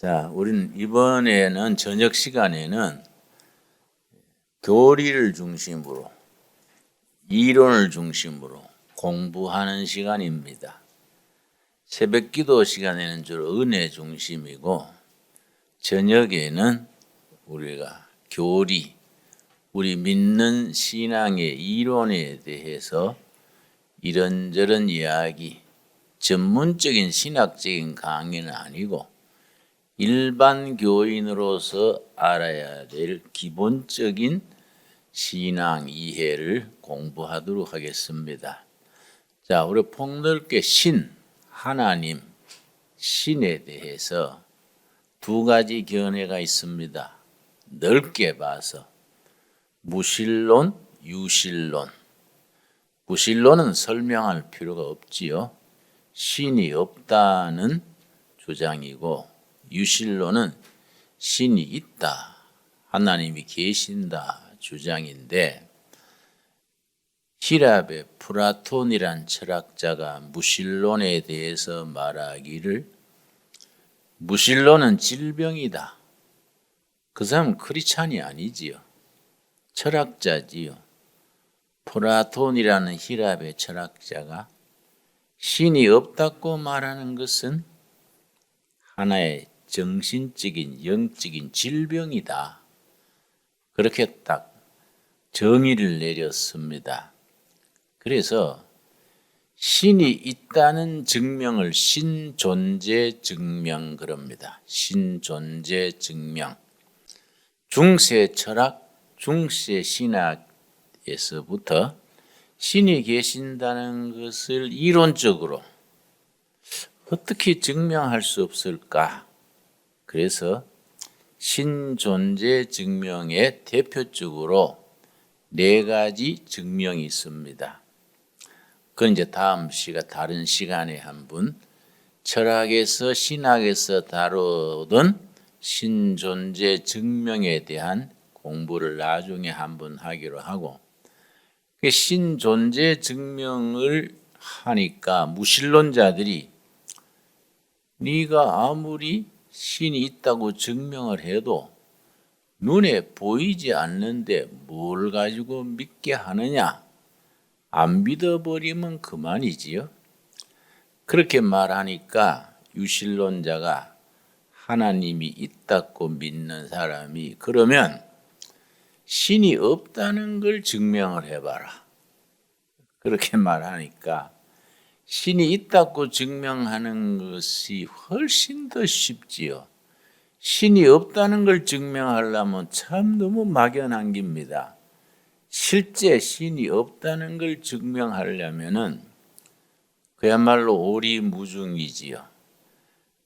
자, 우리는 이번에는 저녁 시간에는 교리를 중심으로, 이론을 중심으로 공부하는 시간입니다. 새벽 기도 시간에는 주로 은혜 중심이고, 저녁에는 우리가 교리, 우리 믿는 신앙의 이론에 대해서 이런저런 이야기, 전문적인 신학적인 강의는 아니고 일반 교인으로서 알아야 될 기본적인 신앙 이해를 공부하도록 하겠습니다. 자, 우리 폭넓게 하나님, 신에 대해서 두 가지 견해가 있습니다. 넓게 봐서 무신론, 유신론. 무신론은 설명할 필요가 없지요. 신이 없다는 주장이고, 유신론은 신이 있다, 하나님이 계신다 주장인데, 히랍의 플라톤이란 철학자가 무신론에 대해서 말하기를 무신론은 질병이다. 그 사람은 크리스찬이 아니지요. 철학자지요. 플라톤이라는 히랍의 철학자가 신이 없다고 말하는 것은 하나의 정신적인, 영적인 질병이다. 그렇게 딱 정의를 내렸습니다. 그래서 신이 있다는 증명을 신존재 증명 그럽니다. 신존재 증명. 중세 철학, 중세 신학에서부터 신이 계신다는 것을 이론적으로 어떻게 증명할 수 없을까? 그래서 신존재 증명의 대표적으로 네 가지 증명이 있습니다. 그건 이제 다음 다른 시간에 한번 철학에서 신학에서 다루던 신존재 증명에 대한 공부를 나중에 한번 하기로 하고, 신존재 증명을 하니까 무신론자들이 네가 아무리 신이 있다고 증명을 해도 눈에 보이지 않는데 뭘 가지고 믿게 하느냐? 안 믿어버리면 그만이지요. 그렇게 말하니까 유신론자가 하나님이 있다고 믿는 사람이 그러면 신이 없다는 걸 증명을 해봐라. 그렇게 말하니까 신이 있다고 증명하는 것이 훨씬 더 쉽지요. 신이 없다는 걸 증명하려면 참 너무 막연한 겁니다. 실제 신이 없다는 걸 증명하려면은 그야말로 오리무중이지요.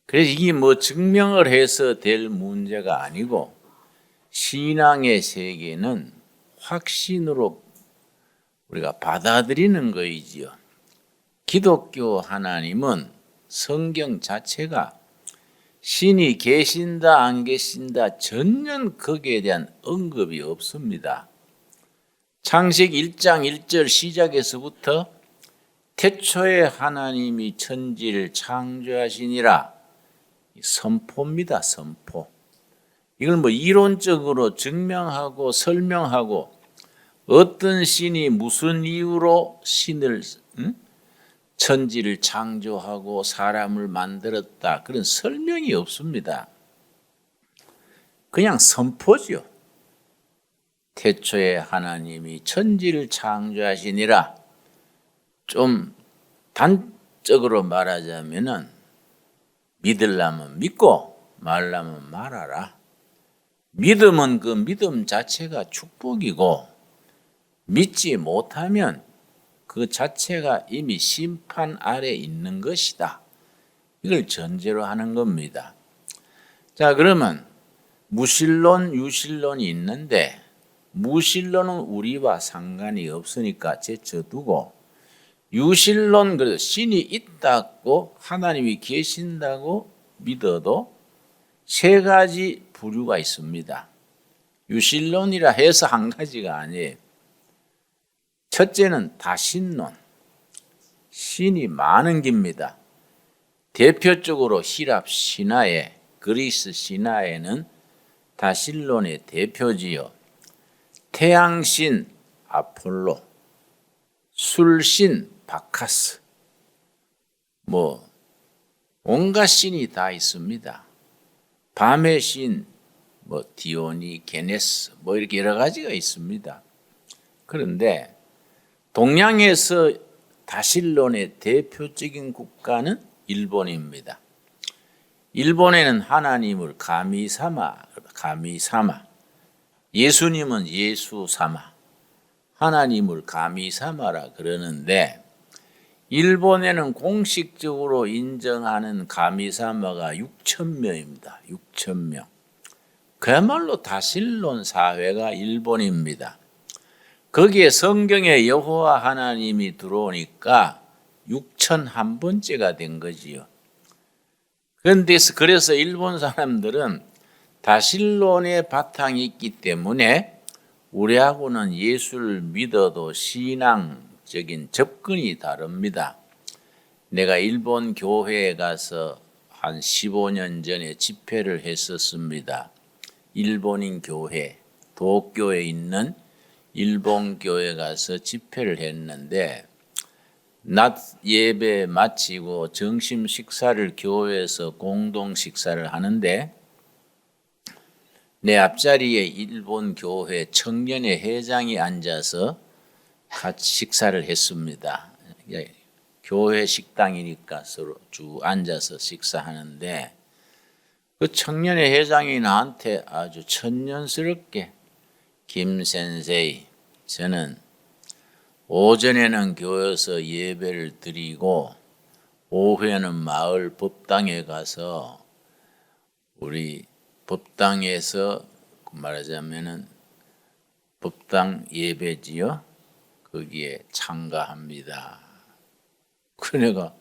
그래서 이게 뭐 증명을 해서 될 문제가 아니고, 신앙의 세계는 확신으로 우리가 받아들이는 거이지요. 기독교 하나님은 성경 자체가 신이 계신다 안 계신다 전혀 거기에 대한 언급이 없습니다. 창세기 1장 1절 시작에서부터 태초에 하나님이 천지를 창조하시니라 선포입니다. 선포. 이걸 뭐 이론적으로 증명하고 설명하고 어떤 신이 무슨 이유로 천지를 창조하고 사람을 만들었다, 그런 설명이 없습니다. 그냥 선포죠. 태초에 하나님이 천지를 창조하시니라. 좀 단적으로 말하자면은 믿으려면 믿고 말라면 말하라. 믿음은 그 믿음 자체가 축복이고, 믿지 못하면 그 자체가 이미 심판 아래 있는 것이다. 이걸 전제로 하는 겁니다. 자, 그러면 무신론, 유신론이 있는데 무신론은 우리와 상관이 없으니까 제쳐두고, 유신론, 그래서 신이 있다고 하나님이 계신다고 믿어도 세 가지 부류가 있습니다. 유신론이라 해서 한 가지가 아니에요. 첫째는 다신론, 신이 많은 겁니다. 대표적으로 히랍 신화에 그리스 신화에는 다실론의 대표지요. 태양신 아폴로, 술신 바카스, 온갖 신이 다 있습니다. 밤의 신, 디오니, 게네스, 이렇게 여러 가지가 있습니다. 그런데 동양에서 다실론의 대표적인 국가는 일본입니다. 일본에는 하나님을 가미사마, 예수님은 예수사마, 하나님을 가미사마라 그러는데 일본에는 공식적으로 인정하는 가미사마가 6,000명입니다. 6,000명. 그야말로 다실론 사회가 일본입니다. 거기에 성경에 여호와 하나님이 들어오니까 6,001번째가 된 거지요. 그래서 일본 사람들은 다실론의 바탕이 있기 때문에 우리하고는 예수를 믿어도 신앙적인 접근이 다릅니다. 내가 일본 교회에 가서 한 15년 전에 집회를 했었습니다. 일본인 교회, 도쿄에 있는 일본 교회 가서 집회를 했는데 낮 예배 마치고 점심 식사를 교회에서 공동 식사를 하는데 내 앞자리에 일본 교회 청년회 회장이 앉아서 같이 식사를 했습니다. 교회 식당이니까 서로 쭉 앉아서 식사하는데 그 청년회 회장이 나한테 아주 천년스럽게 김 센세이, 저는 오전에는 교회에서 예배를 드리고 오후에는 마을 법당에 가서 우리 법당에서 말하자면은 법당 예배지요. 거기에 참가합니다. 그 내가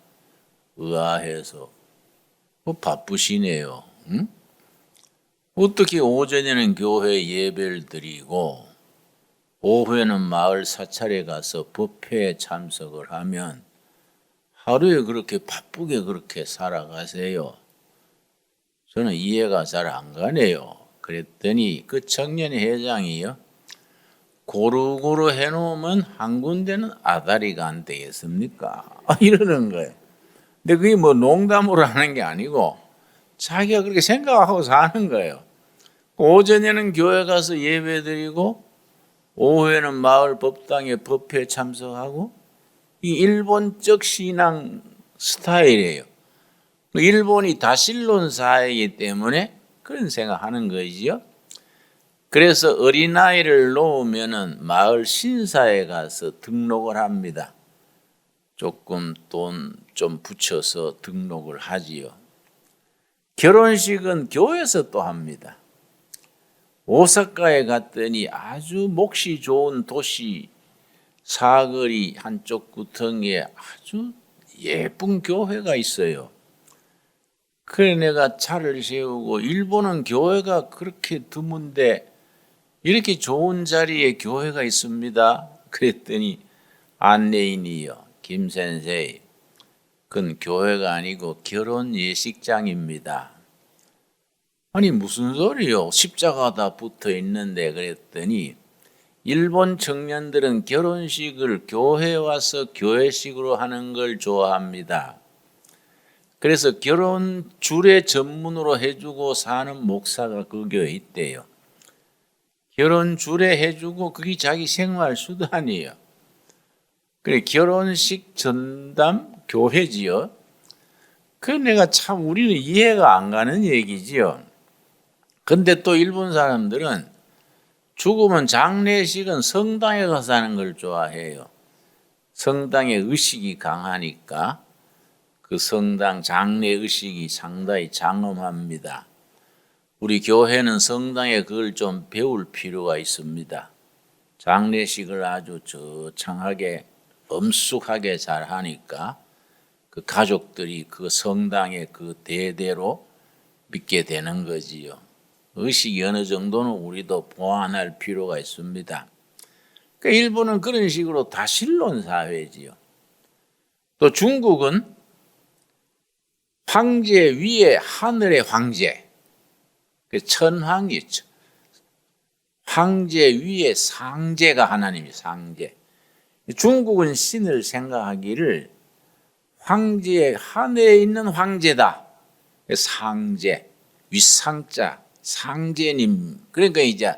의아해서 바쁘시네요. 응? 어떻게 오전에는 교회 예배를 드리고 오후에는 마을 사찰에 가서 법회에 참석을 하면 하루에 그렇게 바쁘게 그렇게 살아가세요? 저는 이해가 잘 안 가네요. 그랬더니 그 청년 회장이요. 고루고루 해놓으면 한 군데는 아다리가 안 되겠습니까? 이러는 거예요. 근데 그게 농담으로 하는 게 아니고 자기가 그렇게 생각하고 사는 거예요. 오전에는 교회 가서 예배 드리고 오후에는 마을 법당에 법회에 참석하고 이 일본적 신앙 스타일이에요. 일본이 다실론 사회이기 때문에 그런 생각하는 거지요. 그래서 어린아이를 놓으면은 마을 신사에 가서 등록을 합니다. 조금 돈 좀 붙여서 등록을 하지요. 결혼식은 교회에서 또 합니다. 오사카에 갔더니 아주 몫이 좋은 도시 사거리 한쪽 구덩이에 아주 예쁜 교회가 있어요. 그래 내가 차를 세우고 일본은 교회가 그렇게 드문데 이렇게 좋은 자리에 교회가 있습니다. 그랬더니 안내인이요. 김 센세이, 그건 교회가 아니고 결혼 예식장입니다. 아니 무슨 소리요? 십자가 다 붙어 있는데 그랬더니 일본 청년들은 결혼식을 교회에 와서 교회식으로 하는 걸 좋아합니다. 그래서 결혼 주례 전문으로 해주고 사는 목사가 그 교회에 있대요. 결혼 주례 해주고 그게 자기 생활 수단이에요. 그래 결혼식 전담 교회지요. 그 내가 참 우리는 이해가 안 가는 얘기지요. 근데 또 일본 사람들은 죽으면 장례식은 성당에 가서 하는 걸 좋아해요. 성당의 의식이 강하니까 그 성당 장례 의식이 상당히 장엄합니다. 우리 교회는 성당에 그걸 좀 배울 필요가 있습니다. 장례식을 아주 저창하게 엄숙하게 잘 하니까 그 가족들이 그 성당에 그 대대로 믿게 되는 거지요. 의식이 어느 정도는 우리도 보완할 필요가 있습니다. 그러니까 일본은 그런 식으로 다실론 사회지요. 또 중국은 황제 위에 하늘의 황제, 천황이 황제 위에 상제가 하나님이 상제. 중국은 신을 생각하기를 황제의 하늘에 있는 황제다. 상제, 윗상자, 상제님. 그러니까 이제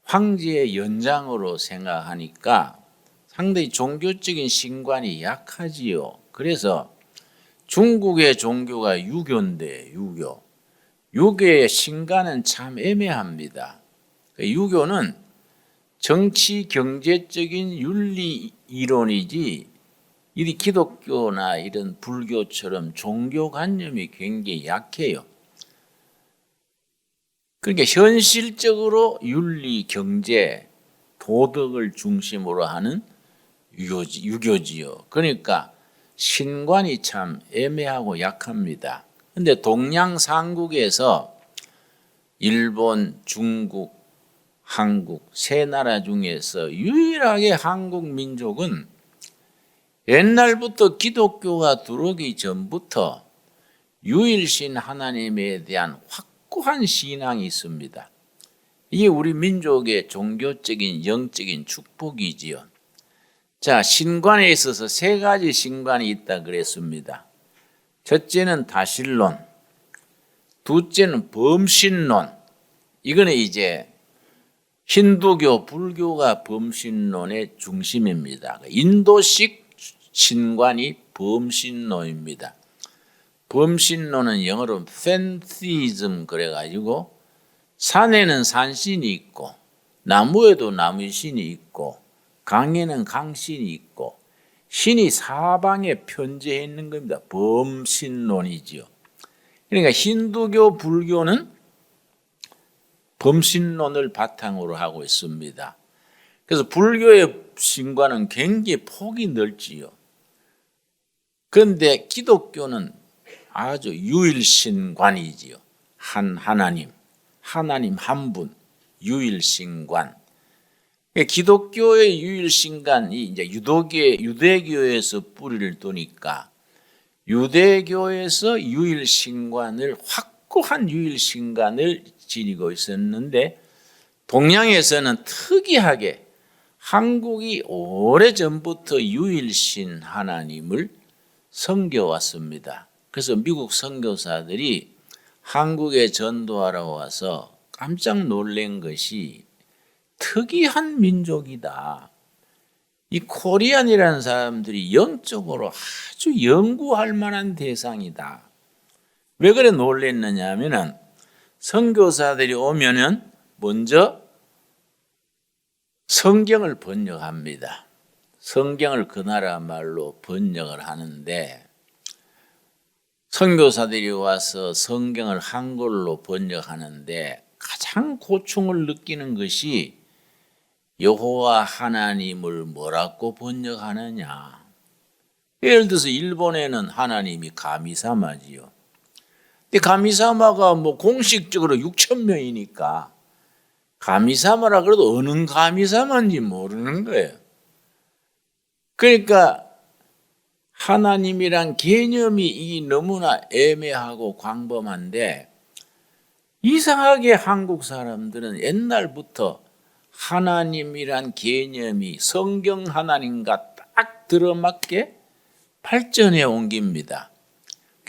황제의 연장으로 생각하니까 상당히 종교적인 신관이 약하지요. 그래서 중국의 종교가 유교인데 유교의 신관은 참 애매합니다. 유교는 정치 경제적인 윤리 이론이지 이 기독교나 이런 불교처럼 종교관념이 굉장히 약해요. 그러니까 현실적으로 윤리, 경제, 도덕을 중심으로 하는 유교지요. 그러니까 신관이 참 애매하고 약합니다. 그런데 동양삼국에서 일본, 중국, 한국 세 나라 중에서 유일하게 한국 민족은 옛날부터 기독교가 들어오기 전부터 유일신 하나님에 대한 확고한 신앙이 있습니다. 이게 우리 민족의 종교적인 영적인 축복이지요. 자, 신관에 있어서 세 가지 신관이 있다 그랬습니다. 첫째는 다신론, 둘째는 범신론. 이거는 이제 힌두교, 불교가 범신론의 중심입니다. 인도식 신관이 범신론입니다. 범신론은 영어로 pantheism 그래가지고 산에는 산신이 있고 나무에도 나무신이 있고 강에는 강신이 있고 신이 사방에 편재해 있는 겁니다. 범신론이지요. 그러니까 힌두교, 불교는 범신론을 바탕으로 하고 있습니다. 그래서 불교의 신관은 굉장히 폭이 넓지요. 그런데 기독교는 아주 유일신관이지요. 하나님 한 분, 유일신관. 기독교의 유일신관이 이제 유대교에서 뿌리를 두니까 유대교에서 유일신관을 확고한 유일신관을 지니고 있었는데 동양에서는 특이하게 한국이 오래전부터 유일신 하나님을 섬겨왔습니다. 그래서 미국 선교사들이 한국에 전도하러 와서 깜짝 놀란 것이 특이한 민족이다. 이 코리안이라는 사람들이 영적으로 아주 연구할 만한 대상이다. 왜 그래 놀랐느냐 하면은 선교사들이 오면은 먼저 성경을 번역합니다. 성경을 그 나라 말로 번역을 하는데 선교사들이 와서 성경을 한글로 번역하는데 가장 고충을 느끼는 것이 여호와 하나님을 뭐라고 번역하느냐. 예를 들어서 일본에는 하나님이 가미사마지요. 근데 가미사마가 뭐 공식적으로 6,000명이니까 가미사마라 그래도 어느 가미사마인지 모르는 거예요. 그러니까 하나님이란 개념이 너무나 애매하고 광범한데 이상하게 한국 사람들은 옛날부터 하나님이란 개념이 성경 하나님과 딱 들어맞게 발전해 온 겁니다.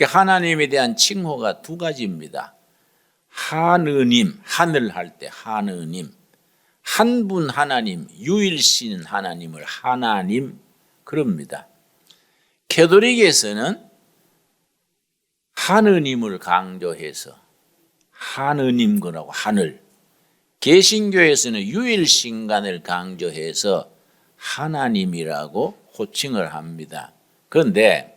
하나님에 대한 칭호가 두 가지입니다. 하느님, 하늘 할 때 하느님, 한 분 하나님, 유일신 하나님을 하나님 그럽니다. 캐톨릭에서는 하느님을 강조해서 하느님 그러고 하늘, 개신교에서는 유일신간을 강조해서 하나님이라고 호칭을 합니다. 그런데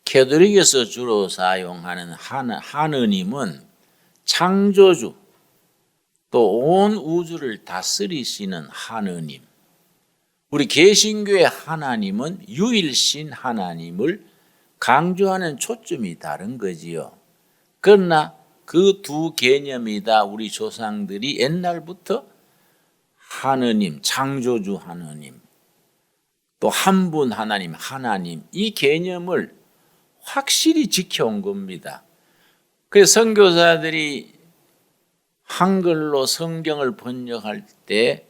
캐톨릭에서 주로 사용하는 하느님은 창조주 또 온 우주를 다스리시는 하느님, 우리 개신교의 하나님은 유일신 하나님을 강조하는 초점이 다른 거지요. 그러나 그 두 개념이 다 우리 조상들이 옛날부터 하느님, 창조주 하느님, 또 한 분 하나님 이 개념을 확실히 지켜온 겁니다. 그래서 선교사들이 한글로 성경을 번역할 때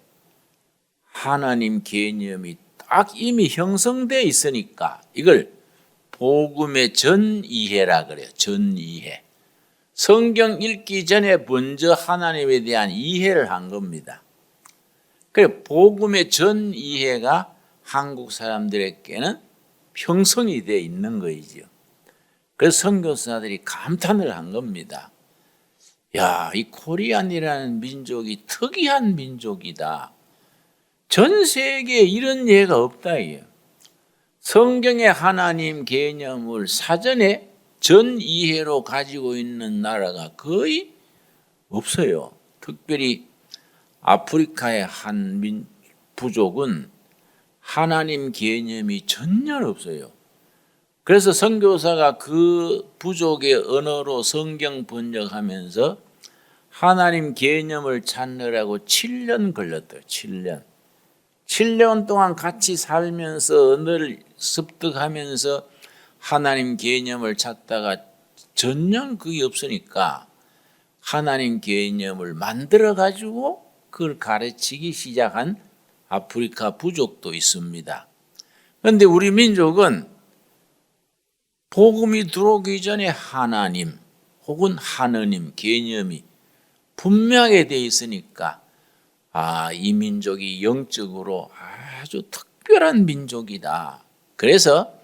하나님 개념이 딱 이미 형성되어 있으니까 이걸 복음의 전이해라 그래요. 전이해. 성경 읽기 전에 먼저 하나님에 대한 이해를 한 겁니다. 그래 복음의 전이해가 한국 사람들에게는 형성이 되어 있는 거이죠. 그래서 선교사들이 감탄을 한 겁니다. 야, 이 코리안이라는 민족이 특이한 민족이다. 전 세계에 이런 예가 없다. 성경의 하나님 개념을 사전에 전 이해로 가지고 있는 나라가 거의 없어요. 특별히 아프리카의 한 부족은 하나님 개념이 전혀 없어요. 그래서 선교사가 그 부족의 언어로 성경 번역하면서 하나님 개념을 찾느라고 7년 걸렸대요. 7년. 7년 동안 같이 살면서 언어를 습득하면서 하나님 개념을 찾다가 전혀 그게 없으니까 하나님 개념을 만들어 가지고 그걸 가르치기 시작한 아프리카 부족도 있습니다. 그런데 우리 민족은 복음이 들어오기 전에 하나님 혹은 하느님 개념이 분명하게 되어 있으니까 이 민족이 영적으로 아주 특별한 민족이다. 그래서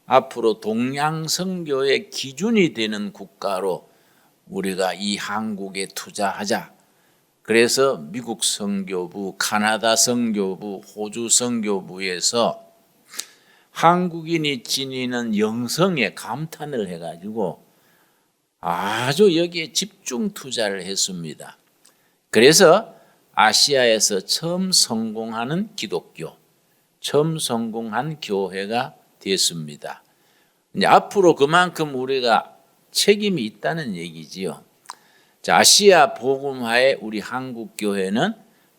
앞으로 동양 선교의 기준이 되는 국가로 우리가 이 한국에 투자하자. 그래서 미국 선교부, 카나다 선교부, 호주 선교부에서 한국인이 지니는 영성에 감탄을 해가지고 아주 여기에 집중 투자를 했습니다. 그래서 아시아에서 처음 성공하는 기독교, 처음 성공한 교회가 됐습니다. 이제 앞으로 그만큼 우리가 책임이 있다는 얘기지요. 자, 아시아 복음화에 우리 한국 교회는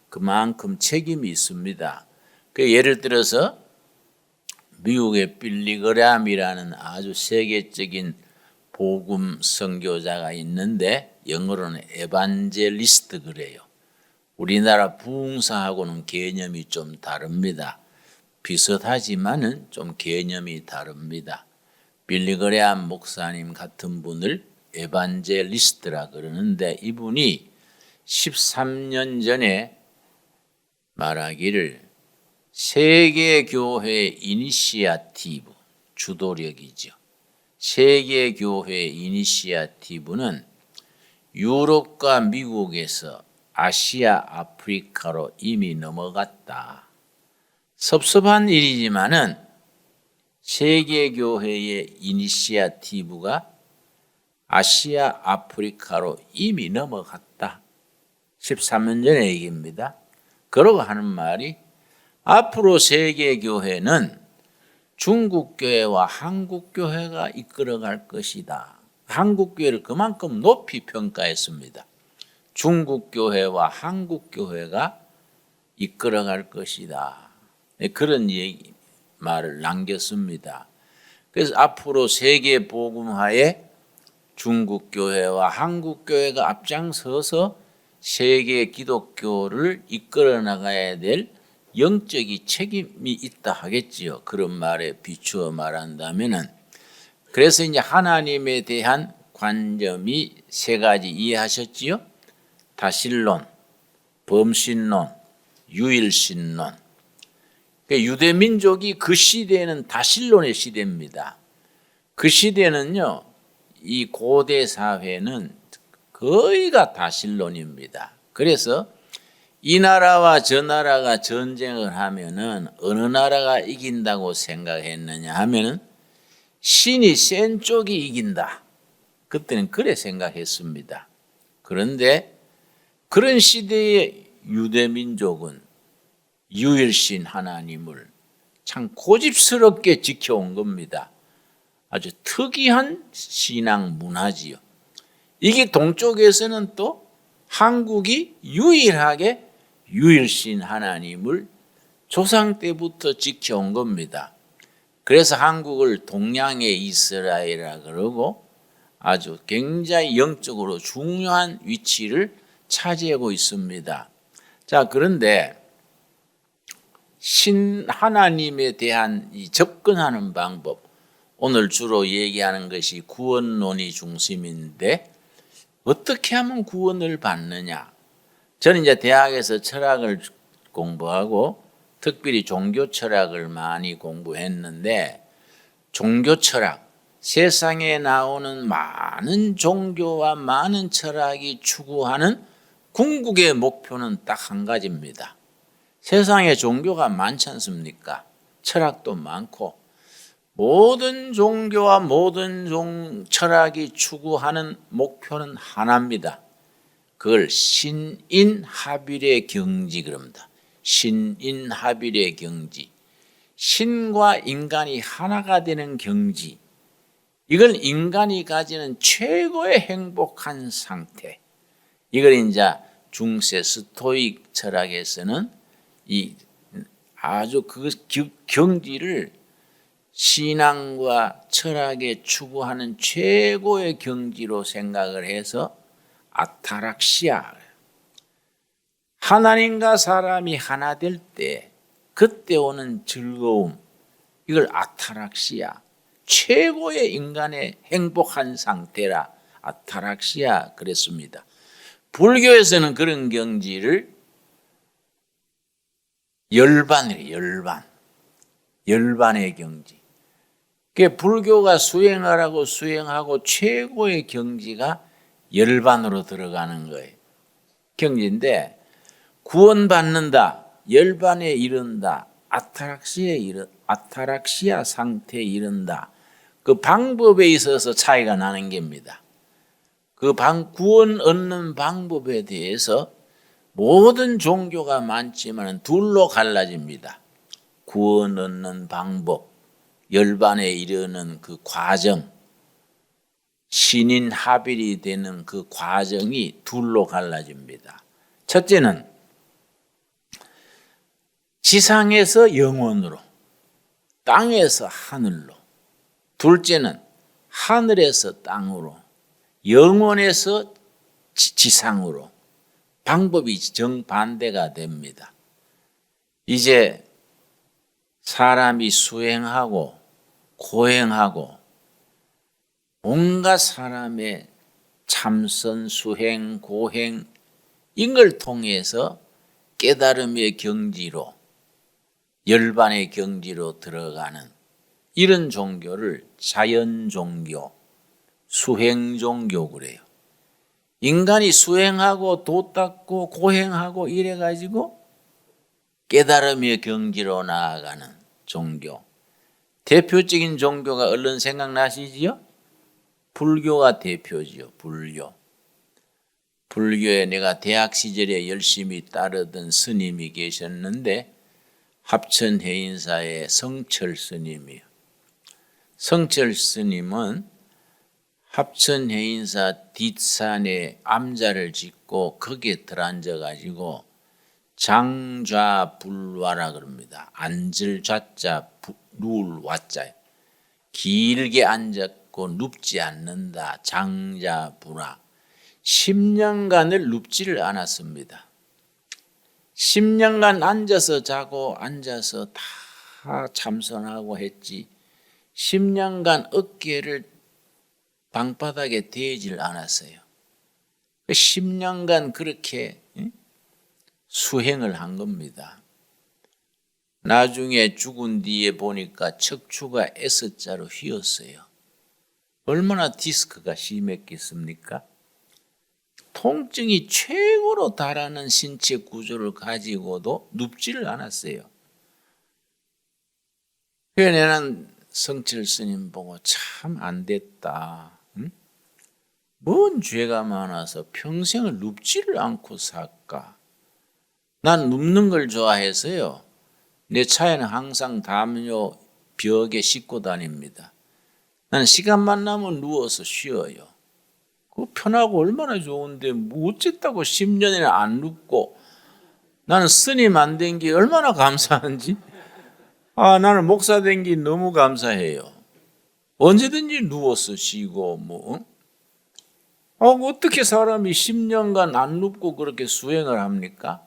그만큼 책임이 있습니다. 그 예를 들어서 미국의 빌리그램이라는 아주 세계적인 복음 선교자가 있는데 영어로는 에반젤리스트 그래요. 우리나라 부흥사하고는 개념이 좀 다릅니다. 비슷하지만은 좀 개념이 다릅니다. 빌리그레암 목사님 같은 분을 에반젤리스트라 그러는데 이분이 13년 전에 말하기를 세계교회 이니시아티브, 주도력이죠. 세계교회 이니시아티브는 유럽과 미국에서 아시아, 아프리카로 이미 넘어갔다. 섭섭한 일이지만은 세계교회의 이니시아티브가 아시아, 아프리카로 이미 넘어갔다. 13년 전의 얘기입니다. 그러고 하는 말이 앞으로 세계교회는 중국교회와 한국교회가 이끌어갈 것이다. 한국교회를 그만큼 높이 평가했습니다. 중국교회와 한국교회가 이끌어갈 것이다. 그런 말을 남겼습니다. 그래서 앞으로 세계복음화에 중국교회와 한국교회가 앞장서서 세계 기독교를 이끌어 나가야 될 영적인 책임이 있다 하겠지요. 그런 말에 비추어 말한다면은. 그래서 이제 하나님에 대한 관점이 세 가지 이해하셨지요? 다신론, 범신론, 유일신론. 유대 민족이 그 시대에는 다신론의 시대입니다. 그 시대는요, 이 고대 사회는 거의가 다신론입니다. 그래서 이 나라와 저 나라가 전쟁을 하면은 어느 나라가 이긴다고 생각했느냐 하면은 신이 센 쪽이 이긴다. 그때는 그래 생각했습니다. 그런데 그런 시대의 유대 민족은 유일신 하나님을 참 고집스럽게 지켜온 겁니다. 아주 특이한 신앙 문화지요. 이게 동쪽에서는 또 한국이 유일하게 유일신 하나님을 조상 때부터 지켜온 겁니다. 그래서 한국을 동양의 이스라엘이라 그러고 아주 굉장히 영적으로 중요한 위치를 차지하고 있습니다. 자, 그런데 신 하나님에 대한 이 접근하는 방법, 오늘 주로 얘기하는 것이 구원론이 중심인데 어떻게 하면 구원을 받느냐? 저는 이제 대학에서 철학을 공부하고 특별히 종교 철학을 많이 공부했는데, 종교 철학, 세상에 나오는 많은 종교와 많은 철학이 추구하는 궁극의 목표는 딱 한 가지입니다. 세상에 종교가 많지 않습니까? 철학도 많고 모든 종교와 모든 철학이 추구하는 목표는 하나입니다. 그걸 신인합일의 경지 그럽니다. 신인합일의 경지. 신과 인간이 하나가 되는 경지. 이걸 인간이 가지는 최고의 행복한 상태. 이걸 이제 중세 스토익 철학에서는 이 아주 그 경지를 신앙과 철학에 추구하는 최고의 경지로 생각을 해서 아타락시아, 하나님과 사람이 하나 될 때 그때 오는 즐거움, 이걸 아타락시아, 최고의 인간의 행복한 상태라 아타락시아 그랬습니다. 불교에서는 그런 경지를 열반이래요. 열반의 경지. 그게 불교가 수행하라고 수행하고 최고의 경지가 열반으로 들어가는 거예요. 경지인데 구원받는다, 열반에 이른다, 아타락시아 상태에 이른다. 그 방법에 있어서 차이가 나는 겁니다. 그 구원 얻는 방법에 대해서 모든 종교가 많지만 둘로 갈라집니다. 구원 얻는 방법, 열반에 이르는 그 과정, 신인 합일이 되는 그 과정이 둘로 갈라집니다. 첫째는 지상에서 영원으로, 땅에서 하늘로. 둘째는 하늘에서 땅으로, 영원에서 지상으로. 방법이 정반대가 됩니다. 이제 사람이 수행하고 고행하고 온갖 사람의 참선, 수행, 고행 이걸 통해서 깨달음의 경지로, 열반의 경지로 들어가는 이런 종교를 자연종교, 수행종교 그래요. 인간이 수행하고 도 닦고 고행하고 이래가지고 깨달음의 경지로 나아가는 종교. 대표적인 종교가 얼른 생각나시지요? 불교가 대표지요. 불교에 내가 대학 시절에 열심히 따르던 스님이 계셨는데 합천해인사의 성철 스님이요. 성철 스님은 합천해인사 뒷산에 암자를 짓고 거기에 들어앉아 가지고 장좌불화라 그럽니다. 앉을 좌자, 누울 와자. 길게 앉았고 눕지 않는다. 장좌불화. 10년간을 눕지를 않았습니다. 10년간 앉아서 자고 앉아서 다 참선하고 했지 10년간 어깨를 방바닥에 대질 않았어요. 10년간 그렇게 수행을 한 겁니다. 나중에 죽은 뒤에 보니까 척추가 S자로 휘었어요. 얼마나 디스크가 심했겠습니까? 통증이 최고로 달하는 신체 구조를 가지고도 눕지를 않았어요. 그래서 나는 성철 스님 보고 참 안 됐다. 뭔 죄가 많아서 평생을 눕지를 않고 살까? 난 눕는 걸 좋아해서요. 내 차에는 항상 담요 벽에 싣고 다닙니다. 나는 시간만 나면 누워서 쉬어요. 그 편하고 얼마나 좋은데 뭐 어쨌다고 10년이나 안 눕고 나는 스님 안 된 게 얼마나 감사한지. 나는 목사 된 게 너무 감사해요. 언제든지 누워서 쉬고 어떻게 사람이 10년간 안 눕고 그렇게 수행을 합니까?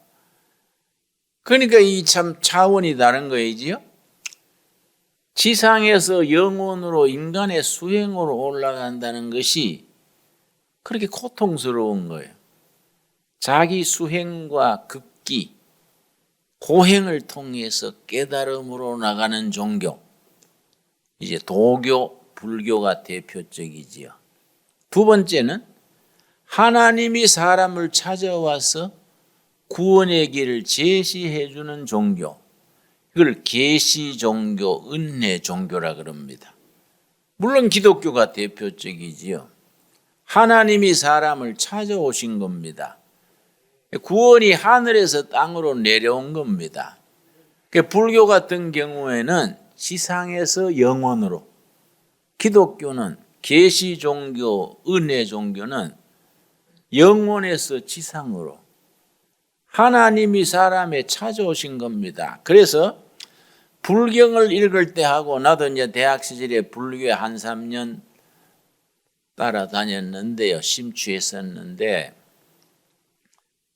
그러니까 이 참 차원이 다른 거이지요. 지상에서 영혼으로 인간의 수행으로 올라간다는 것이 그렇게 고통스러운 거예요. 자기 수행과 극기, 고행을 통해서 깨달음으로 나가는 종교. 이제 도교, 불교가 대표적이지요. 두 번째는 하나님이 사람을 찾아와서 구원의 길을 제시해 주는 종교. 이걸 계시 종교, 은혜 종교라 그럽니다. 물론 기독교가 대표적이지요. 하나님이 사람을 찾아오신 겁니다. 구원이 하늘에서 땅으로 내려온 겁니다. 불교 같은 경우에는 지상에서 영원으로, 기독교는 계시 종교, 은혜 종교는 영원에서 지상으로 하나님이 사람에 찾아오신 겁니다. 그래서 불경을 읽을 때 하고 나도 이제 대학 시절에 불교에 한 3년 따라다녔는데요. 심취했었는데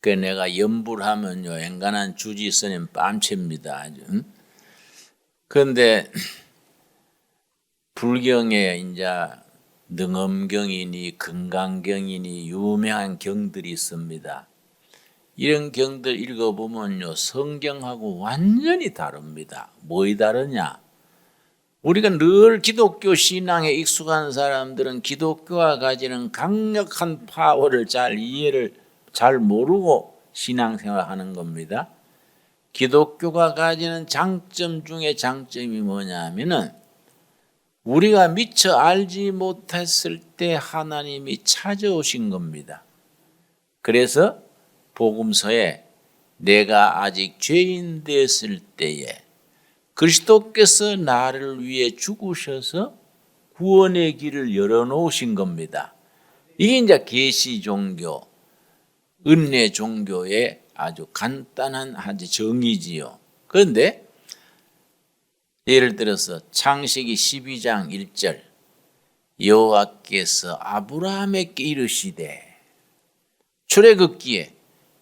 그 내가 염불하면요 엔간한 주지 스님 뺨칩니다. 아주. 그런데 불경에 이제 능엄경이니 금강경이니 유명한 경들이 있습니다. 이런 경들 읽어보면요 성경하고 완전히 다릅니다. 뭐이 다르냐? 우리가 늘 기독교 신앙에 익숙한 사람들은 기독교가 가지는 강력한 파워를 잘 모르고 신앙생활하는 겁니다. 기독교가 가지는 장점 중에 장점이 뭐냐면은 우리가 미처 알지 못했을 때 하나님이 찾아오신 겁니다. 그래서 복음서에 내가 아직 죄인 됐을 때에 그리스도께서 나를 위해 죽으셔서 구원의 길을 열어놓으신 겁니다. 이게 이제 계시 종교, 은혜 종교의 아주 간단한 정의지요. 그런데 예를 들어서 창세기 12장 1절 여호와께서 아브라함에게 이르시되 출애굽기에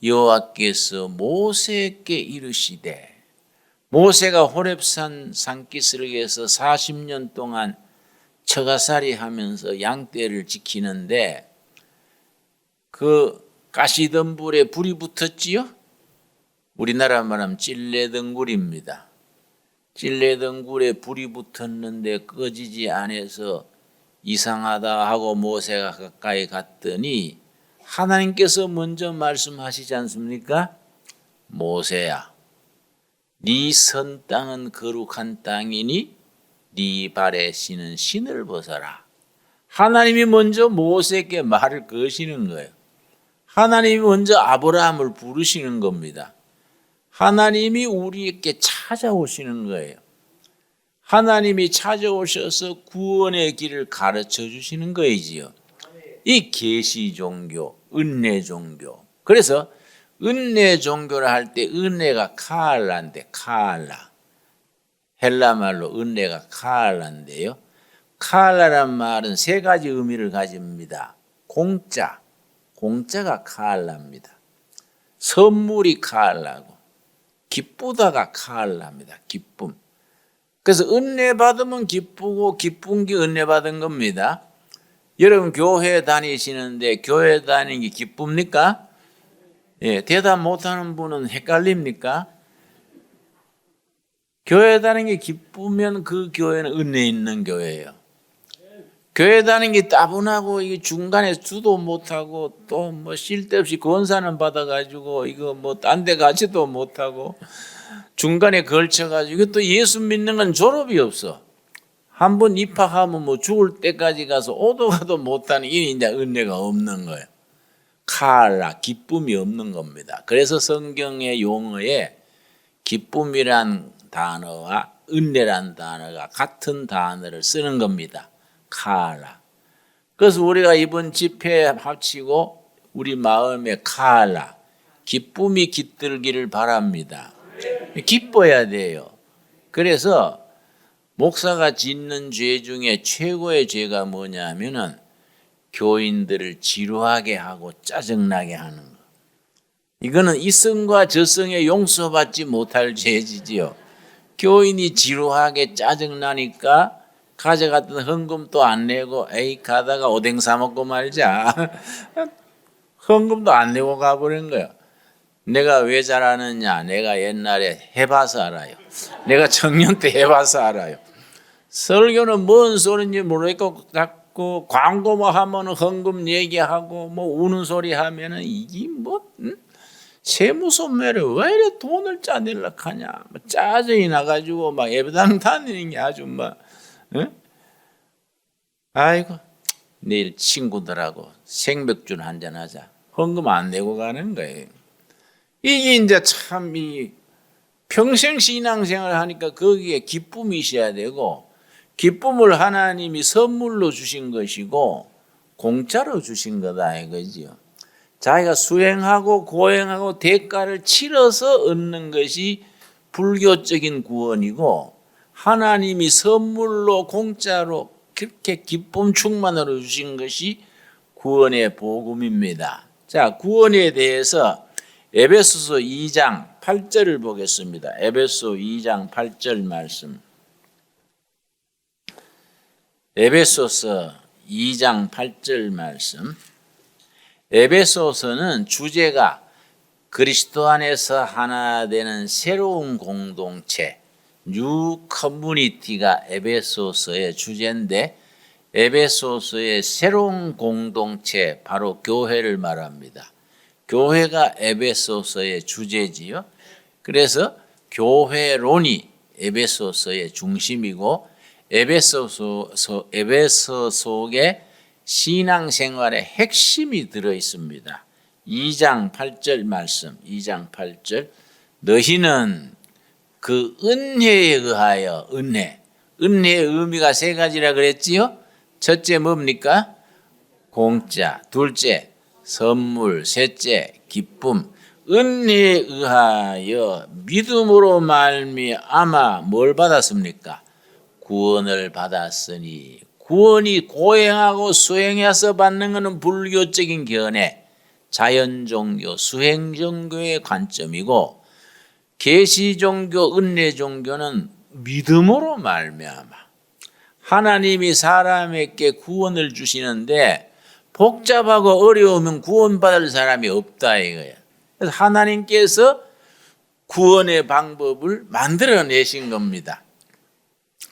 여호와께서 모세에게 이르시되 모세가 호렙산 산기슭에서 40년 동안 처가살이 하면서 양떼를 지키는데 그 가시덤불에 불이 붙었지요? 우리나라 말하면 찔레등굴입니다. 찔레등굴에 불이 붙었는데 꺼지지 않아서 이상하다 하고 모세가 가까이 갔더니 하나님께서 먼저 말씀하시지 않습니까? 모세야, 네 선 땅은 거룩한 땅이니 네 발에 신은 신을 벗어라. 하나님이 먼저 모세에게 말을 거시는 거예요. 하나님이 먼저 아브라함을 부르시는 겁니다. 하나님이 우리에게 찾아오시는 거예요. 하나님이 찾아오셔서 구원의 길을 가르쳐 주시는 거이지요. 이 계시 종교, 은혜 종교. 그래서 은혜 종교를 할 때 은혜가 카알라인데 카알라. 헬라 말로 은혜가 카알라인데요. 카알라란 말은 세 가지 의미를 가집니다. 공짜가 카알라입니다. 선물이 카알라고, 기쁘다가 카알라입니다. 기쁨. 그래서 은혜 받으면 기쁘고 기쁜 게 은혜 받은 겁니다. 여러분 교회 다니시는데 교회 다니는 게 기쁩니까? 예, 대답 못하는 분은 헷갈립니까? 교회 다니는 게 기쁘면 그 교회는 은혜 있는 교회예요. 교회 다니는 게 따분하고 이게 중간에 주도 못하고 또 뭐 쓸데없이 권사는 받아가지고 이거 뭐 딴 데 가지도 못하고 중간에 걸쳐가지고 또 예수 믿는 건 졸업이 없어. 한번 입학하면 뭐 죽을 때까지 가서 오도 가도 못하는 이 이제 은혜가 없는 거예요. 카알라, 기쁨이 없는 겁니다. 그래서 성경의 용어에 기쁨이란 단어와 은혜란 단어가 같은 단어를 쓰는 겁니다. 카알라. 그래서 우리가 이번 집회에 합치고 우리 마음에 카알라, 기쁨이 깃들기를 바랍니다. 기뻐야 돼요. 그래서 목사가 짓는 죄 중에 최고의 죄가 뭐냐면은 교인들을 지루하게 하고 짜증나게 하는 거. 이거는 이성과 저성에 용서받지 못할 죄지지요. 교인이 지루하게 짜증나니까 가져갔던 헌금도 안 내고 에이 가다가 오뎅 사 먹고 말자. 헌금도 안 내고 가버린 거야. 내가 왜 잘하느냐? 내가 옛날에 해봐서 알아요. 내가 청년 때 해봐서 알아요. 설교는 뭔 소리인지 모르겠고 자꾸 광고 뭐 하면은 헌금 얘기하고 뭐 우는 소리 하면은 이게 뭐 세무소매를 왜 이래 돈을 짜내려 하냐? 뭐 짜증이 나가지고 막 예배당 다니는 게 아주 막 응? 아이고 내일 친구들하고 생맥주 한잔 하자. 헌금 안 내고 가는 거예요. 이게 이제 참 이 평생 신앙생활 하니까 거기에 기쁨이 있어야 되고 기쁨을 하나님이 선물로 주신 것이고 공짜로 주신 거다 이거지요. 자기가 수행하고 고행하고 대가를 치러서 얻는 것이 불교적인 구원이고 하나님이 선물로 공짜로 그렇게 기쁨 충만으로 주신 것이 구원의 복음입니다. 자, 구원에 대해서 에베소서 2장 8절을 보겠습니다. 에베소 2장 8절 말씀. 에베소서 2장 8절 말씀. 에베소서는 주제가 그리스도 안에서 하나 되는 새로운 공동체, 뉴 커뮤니티가 에베소서의 주제인데 에베소서의 새로운 공동체, 바로 교회를 말합니다. 교회가 에베소서의 주제지요. 그래서 교회론이 에베소서의 중심이고 에베소 속에 신앙생활의 핵심이 들어 있습니다. 2장 8절 말씀, 2장 8절. 너희는 그 은혜에 의하여, 은혜의 의미가 세 가지라 그랬지요. 첫째 뭡니까? 공짜. 둘째 선물. 셋째 기쁨. 은혜에 의하여 믿음으로 말미암아 뭘 받았습니까? 구원을 받았으니. 구원이 고행하고 수행해서 받는 것은 불교적인 견해, 자연종교, 수행종교의 관점이고 계시종교, 은혜종교는 믿음으로 말미암아 하나님이 사람에게 구원을 주시는데 복잡하고 어려우면 구원받을 사람이 없다 이거예요. 그래서 하나님께서 구원의 방법을 만들어내신 겁니다.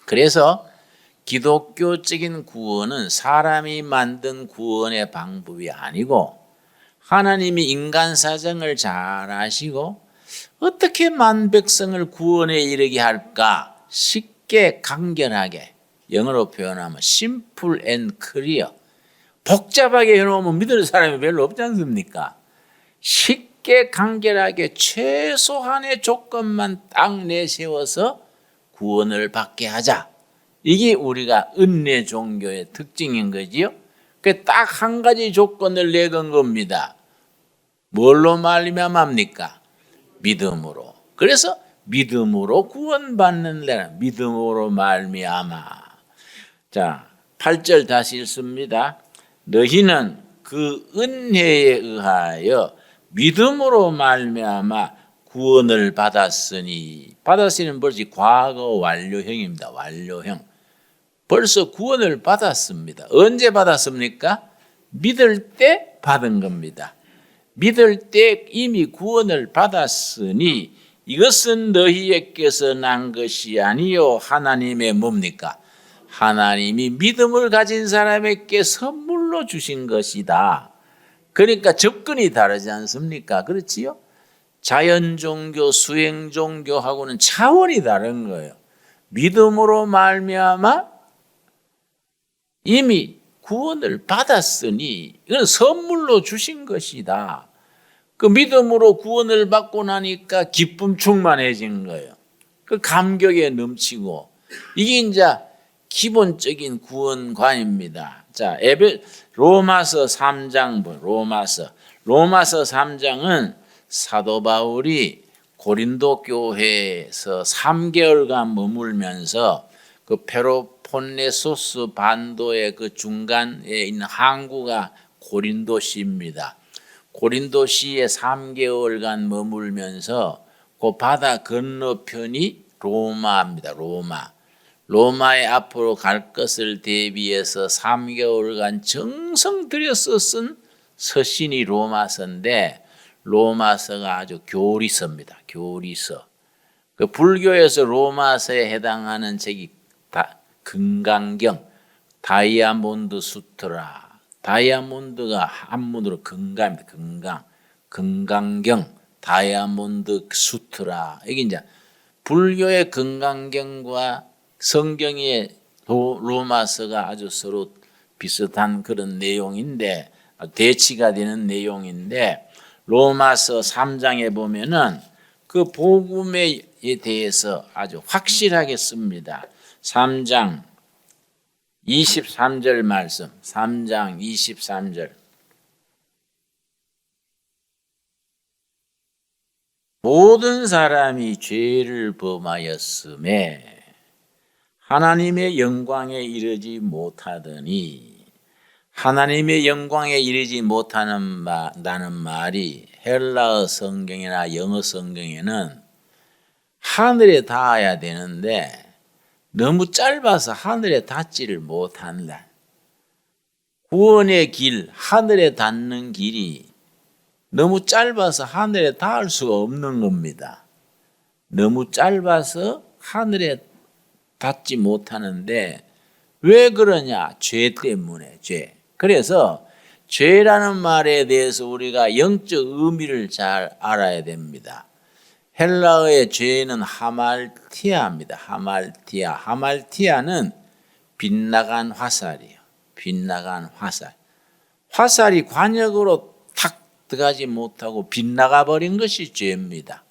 그래서 기독교적인 구원은 사람이 만든 구원의 방법이 아니고 하나님이 인간 사정을 잘 아시고 어떻게 만 백성을 구원에 이르게 할까 쉽게 간결하게, 영어로 표현하면 simple and clear, 복잡하게 해놓으면 믿을 사람이 별로 없지 않습니까? 쉽게 간결하게 최소한의 조건만 딱 내세워서 구원을 받게 하자. 이게 우리가 은혜 종교의 특징인 거지요. 그 딱 한 가지 조건을 내건 겁니다. 뭘로 말미암합니까? 믿음으로. 그래서 믿음으로 구원받는 데는 믿음으로 말미암아. 자, 8절 다시 읽습니다. 너희는 그 은혜에 의하여 믿음으로 말미암아 구원을 받았으니. 받았으니 벌써 과거 완료형입니다. 완료형. 벌써 구원을 받았습니다. 언제 받았습니까? 믿을 때 받은 겁니다. 믿을 때 이미 구원을 받았으니 이것은 너희에게서 난 것이 아니요 하나님의 뭡니까? 하나님이 믿음을 가진 사람에게 선물로 주신 것이다. 그러니까 접근이 다르지 않습니까? 그렇지요? 자연종교, 수행종교하고는 차원이 다른 거예요. 믿음으로 말미암아 이미 구원을 받았으니 이건 선물로 주신 것이다. 그 믿음으로 구원을 받고 나니까 기쁨 충만해진 거예요. 그 감격에 넘치고 이게 이제 기본적인 구원관입니다. 자, 로마서 3장 로마서 3장은 사도 바울이 고린도 교회에서 3개월간 머물면서 그 펠로폰네소스 반도의 그 중간에 있는 항구가 고린도시입니다. 고린도시에 3개월간 머물면서 그 바다 건너편이 로마입니다. 로마에 앞으로 갈 것을 대비해서 3개월간 정성 들여서 쓴 서신이 로마서인데, 로마서가 아주 교리서입니다. 교리서. 그 불교에서 로마서에 해당하는 책이 금강경, 다이아몬드 수트라. 다이아몬드가 한문으로 금강입니다. 금강경, 다이아몬드 수트라. 이게 이제 불교의 금강경과 성경의 로마서가 아주 서로 비슷한 그런 내용인데, 대치가 되는 내용인데, 로마서 3장에 보면은 그 복음에 대해서 아주 확실하게 씁니다. 3장 23절 말씀, 3장 23절. 모든 사람이 죄를 범하였음에 하나님의 영광에 이르지 못하더니, 하나님의 영광에 이르지 못한다는 말이 헬라어 성경이나 영어 성경에는 하늘에 닿아야 되는데 너무 짧아서 하늘에 닿지를 못한다. 구원의 길, 하늘에 닿는 길이 너무 짧아서 하늘에 닿을 수가 없는 겁니다. 너무 짧아서 하늘에 닿지 못하는데 왜 그러냐? 죄 때문에, 죄. 그래서 죄라는 말에 대해서 우리가 영적 의미를 잘 알아야 됩니다. 헬라어의 죄는 하말티아입니다. 하말티아는 빗나간 화살이에요. 빗나간 화살. 화살이 관역으로 탁 들어가지 못하고 빗나가 버린 것이 죄입니다.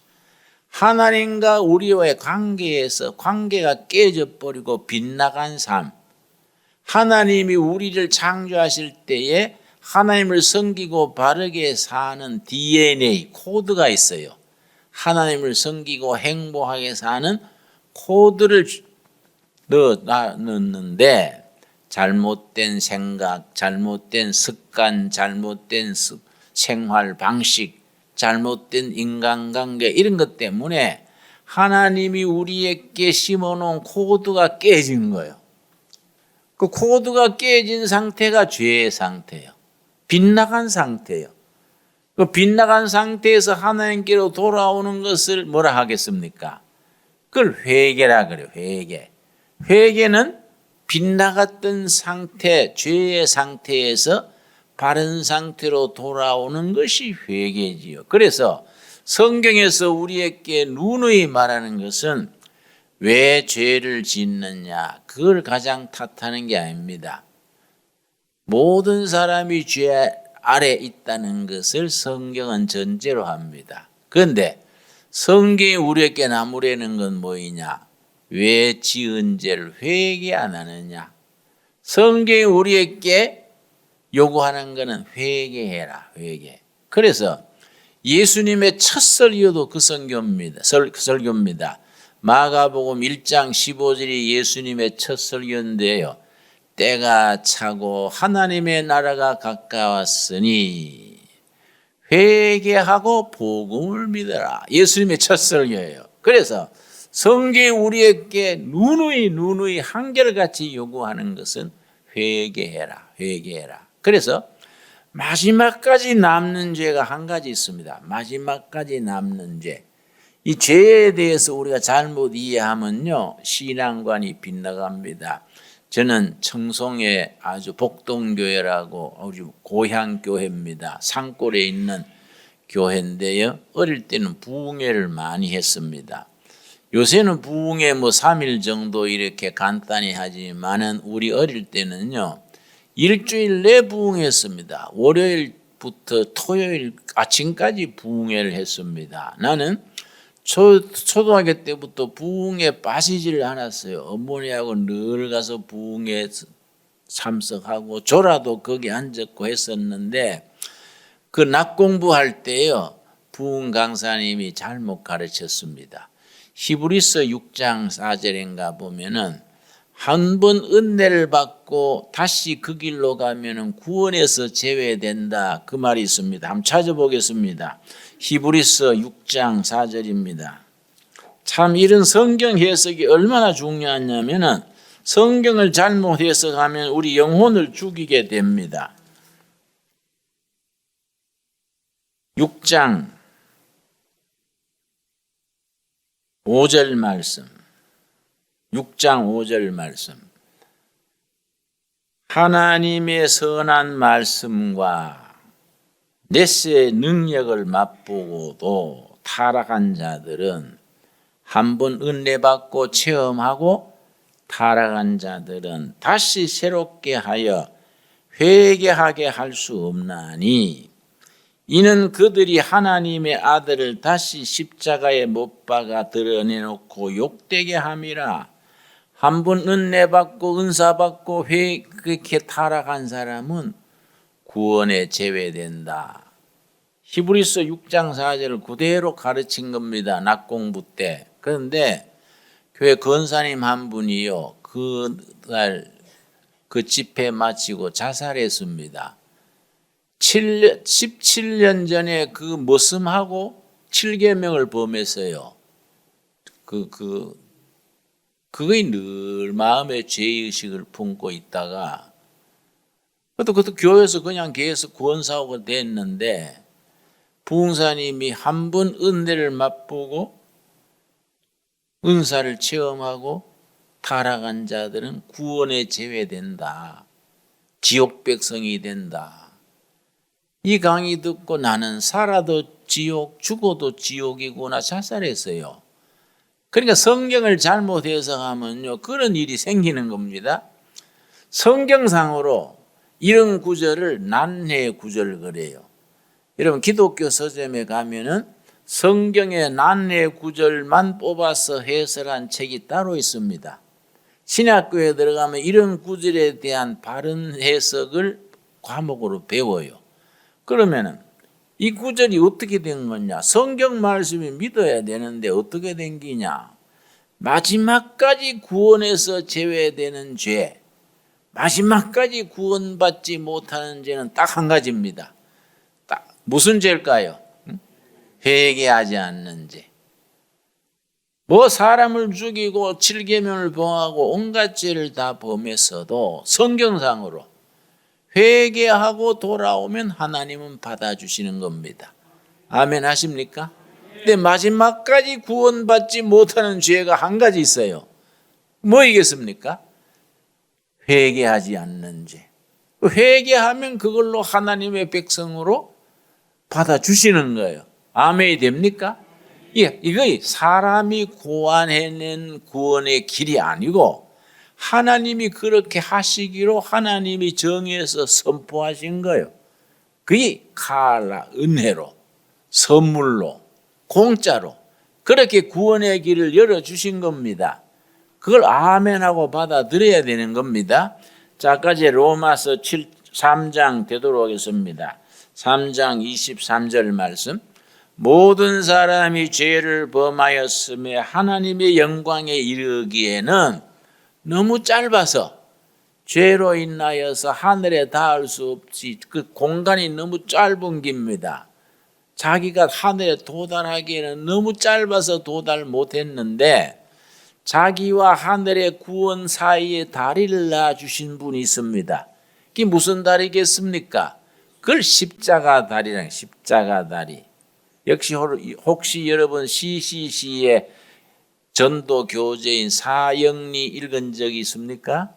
하나님과 우리와의 관계에서 관계가 깨져버리고 빗나간 삶. 하나님이 우리를 창조하실 때에 하나님을 섬기고 바르게 사는 DNA, 코드가 있어요. 하나님을 섬기고 행복하게 사는 코드를 넣었는데, 잘못된 생각, 잘못된 습관, 잘못된 생활 방식, 잘못된 인간관계, 이런 것 때문에 하나님이 우리에게 심어놓은 코드가 깨진 거예요. 그 코드가 깨진 상태가 죄의 상태예요. 빗나간 상태예요. 그 빗나간 상태에서 하나님께로 돌아오는 것을 뭐라 하겠습니까? 그걸 회개라 그래요. 회개. 회개는 빗나갔던 상태, 죄의 상태에서 바른 상태로 돌아오는 것이 회개지요. 그래서 성경에서 우리에게 누누이 말하는 것은 왜 죄를 짓느냐, 그걸 가장 탓하는 게 아닙니다. 모든 사람이 죄 아래 있다는 것을 성경은 전제로 합니다. 그런데 성경이 우리에게 나무라는 건 뭐이냐? 왜 지은 죄를 회개 안 하느냐? 성경이 우리에게 요구하는 것은 회개해라, 회개. 그래서 예수님의 첫 설교도 그 설교입니다. 마가복음 1장 15절이 예수님의 첫 설교인데요. 때가 차고 하나님의 나라가 가까웠으니 회개하고 복음을 믿어라. 예수님의 첫 설교예요. 그래서 성경이 우리에게 누누이 한결같이 요구하는 것은 회개해라, 회개해라. 그래서 마지막까지 남는 죄가 한 가지 있습니다. 마지막까지 남는 죄. 이 죄에 대해서 우리가 잘못 이해하면요, 신앙관이 빗나갑니다. 저는 청송에 아주 복동교회라고 아주 고향교회입니다. 산골에 있는 교회인데요. 어릴 때는 부흥회를 많이 했습니다. 요새는 부흥회 3일 정도 이렇게 간단히 하지만은 우리 어릴 때는요, 일주일 내 부흥했습니다. 월요일부터 토요일 아침까지 부흥회를 했습니다. 나는 초등학교 때부터 부흥에 빠지지를 않았어요. 어머니하고 늘 가서 부흥에 참석하고 조라도 거기 앉았고 했었는데, 그 낮 공부할 때요, 부흥 강사님이 잘못 가르쳤습니다. 히브리서 6장 4절인가 보면은 한 번 은혜를 받고 다시 그 길로 가면은 구원에서 제외된다. 그 말이 있습니다. 한번 찾아보겠습니다. 히브리서 6장 4절입니다. 참 이런 성경 해석이 얼마나 중요하냐면은 성경을 잘못 해석하면 우리 영혼을 죽이게 됩니다. 6장 5절 말씀. 6장 5절 말씀. 하나님의 선한 말씀과 메시의 능력을 맛보고도 타락한 자들은 한번 은혜 받고 체험하고 타락한 자들은 다시 새롭게 하여 회개하게 할 수 없나니 이는 그들이 하나님의 아들을 다시 십자가에 못 박아 드러내놓고 욕되게 함이라. 한번 은혜 받고 은사 받고 그렇게 타락한 사람은 구원에 제외된다. 히브리서 6장 4절을 그대로 가르친 겁니다. 낮 공부 때. 그런데 교회 권사님 한 분이요, 그날 그 집회 마치고 자살했습니다. 17년 전에 그 머슴하고 7계명을 범했어요. 그거에 늘 마음에 죄의식을 품고 있다가 그것도 교회에서 그냥 계속 구원사오가 됐는데 부흥사님이 한 번 은혜를 맛보고 은사를 체험하고 타락한 자들은 구원에 제외된다. 지옥 백성이 된다. 이 강의 듣고 나는 살아도 지옥, 죽어도 지옥이구나 자살했어요. 그러니까 성경을 잘못 해석하면요, 그런 일이 생기는 겁니다. 성경상으로 이런 구절을 난해 구절 그래요. 여러분 기독교 서점에 가면은 성경의 난해 구절만 뽑아서 해설한 책이 따로 있습니다. 신약교에 들어가면 이런 구절에 대한 바른 해석을 과목으로 배워요. 그러면은 이 구절이 어떻게 된 거냐? 성경 말씀이 믿어야 되는데 어떻게 된 기냐? 마지막까지 구원에서 제외되는 죄, 마지막까지 구원받지 못하는 죄는 딱 한 가지입니다. 딱 무슨 죄일까요? 회개하지 않는 죄. 뭐 사람을 죽이고 7계명을 범하고 온갖 죄를 다 범했어도 성경상으로 회개하고 돌아오면 하나님은 받아주시는 겁니다. 아멘 하십니까? 근데 마지막까지 구원받지 못하는 죄가 한 가지 있어요. 뭐이겠습니까? 회개하지 않는 죄. 회개하면 그걸로 하나님의 백성으로 받아주시는 거예요. 아멘이 됩니까? 이거 사람이 고안해낸 구원의 길이 아니고 하나님이 그렇게 하시기로 하나님이 정해서 선포하신 거예요. 그게 칼라 은혜로 선물로 공짜로 그렇게 구원의 길을 열어주신 겁니다. 그걸 아멘하고 받아들여야 되는 겁니다. 자, 아까 로마서 3장 되도록 하겠습니다. 3장 23절 말씀. 모든 사람이 죄를 범하였음에 하나님의 영광에 이르기에는 너무 짧아서 죄로 인하여서 하늘에 닿을 수 없이 그 공간이 너무 짧은 겁니다. 자기가 하늘에 도달하기에는 너무 짧아서 도달 못했는데 자기와 하늘의 구원 사이에 다리를 놔주신 분이 있습니다. 그게 무슨 다리겠습니까? 그걸 십자가 다리랑 십자가 다리. 역시 혹시 여러분 CCC의 전도 교재인 사형리 읽은 적이 있습니까?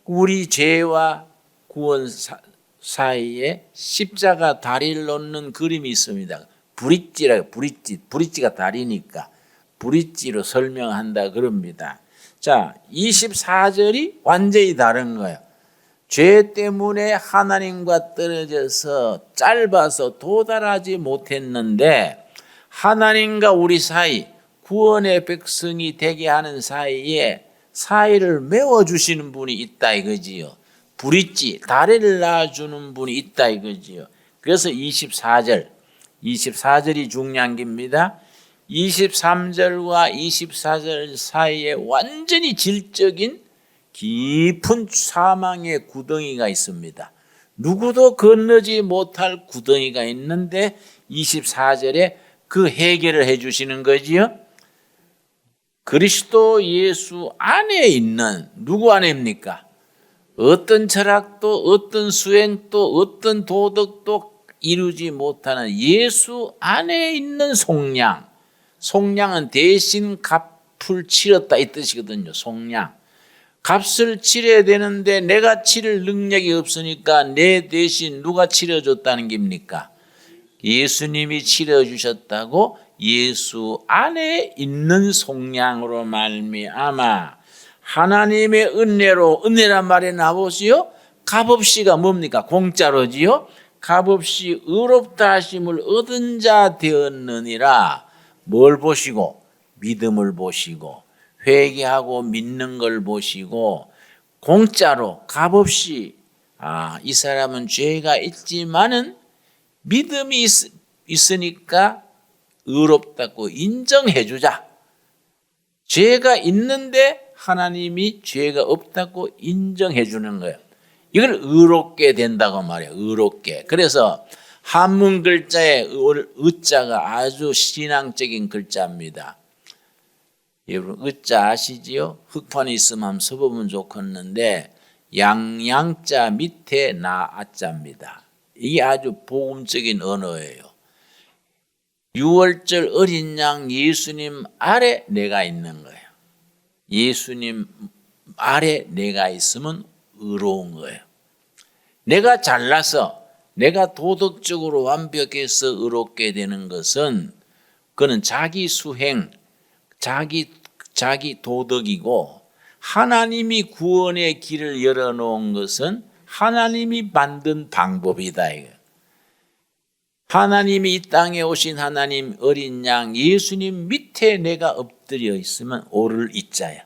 우리 죄와 구원 사이에 십자가 다리를 놓는 그림이 있습니다. 브릿지가 다리니까 브릿지로 설명한다 그럽니다. 자, 24절이 완전히 다른 거예요. 죄 때문에 하나님과 떨어져서 짧아서 도달하지 못했는데 하나님과 우리 사이 구원의 백성이 되게 하는 사이를 메워주시는 분이 있다 이거지요. 브릿지, 다리를 놔주는 분이 있다 이거지요. 그래서 24절이 중요한 겁니다. 23절과 24절 사이에 완전히 질적인 깊은 사망의 구덩이가 있습니다. 누구도 건너지 못할 구덩이가 있는데 24절에 그 해결을 해 주시는 거지요. 그리스도 예수 안에 있는, 누구 안에입니까? 어떤 철학도 어떤 수행도 어떤 도덕도 이루지 못하는 예수 안에 있는 속량. 속량은 대신 값을 치렀다 이 뜻이거든요. 속량. 값을 치러야 되는데 내가 치를 능력이 없으니까 내 대신 누가 치러줬다는 겁니까? 예수님이 치러주셨다고 예수 안에 있는 속량으로 말미암아 하나님의 은혜란 말에 나오시요. 값없이가 뭡니까? 공짜로지요. 값없이 의롭다 하심을 얻은 자 되었느니라. 뭘 보시고? 믿음을 보시고 회개하고 믿는 걸 보시고 공짜로 값없이 이 사람은 죄가 있지만은 믿음이 있으니까 의롭다고 인정해 주자. 죄가 있는데 하나님이 죄가 없다고 인정해 주는 거예요. 이걸 의롭게 된다고 말해요. 의롭게. 그래서 한문 글자의 의자가 아주 신앙적인 글자입니다. 여러분 의자 아시지요? 흑판이 있으면 한번 써보면 좋겠는데 양양자 밑에 나아자입니다. 이게 아주 복음적인 언어예요. 6월절 어린 양 예수님 아래 내가 있는 거예요. 예수님 아래 내가 있으면 의로운 거예요. 내가 잘나서 내가 도덕적으로 완벽해서 의롭게 되는 것은 그는 자기 수행, 자기 도덕이고 하나님이 구원의 길을 열어놓은 것은 하나님이 만든 방법이다. 하나님이 이 땅에 오신 하나님 어린 양 예수님 밑에 내가 엎드려 있으면 오를 이자야.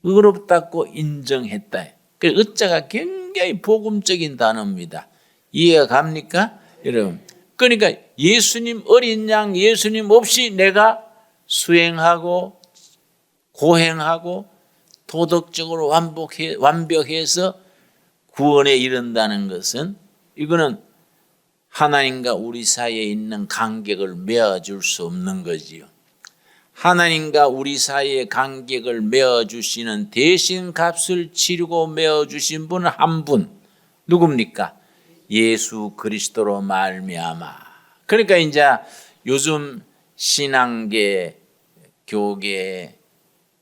의롭다고 인정했다. 그 의자가 굉장히 복음적인 단어입니다. 이해가 갑니까? 여러분. 그러니까 예수님 어린 양 예수님 없이 내가 수행하고 고행하고 도덕적으로 완벽해서 구원에 이른다는 것은 이거는 하나님과 우리 사이에 있는 간격을 메어줄 수 없는 거지요. 하나님과 우리 사이의 간격을 메어주시는 대신 값을 치르고 메어주신 분은 한 분. 누굽니까? 예수 그리스도로 말미암아. 그러니까 이제 요즘 신앙계, 교계에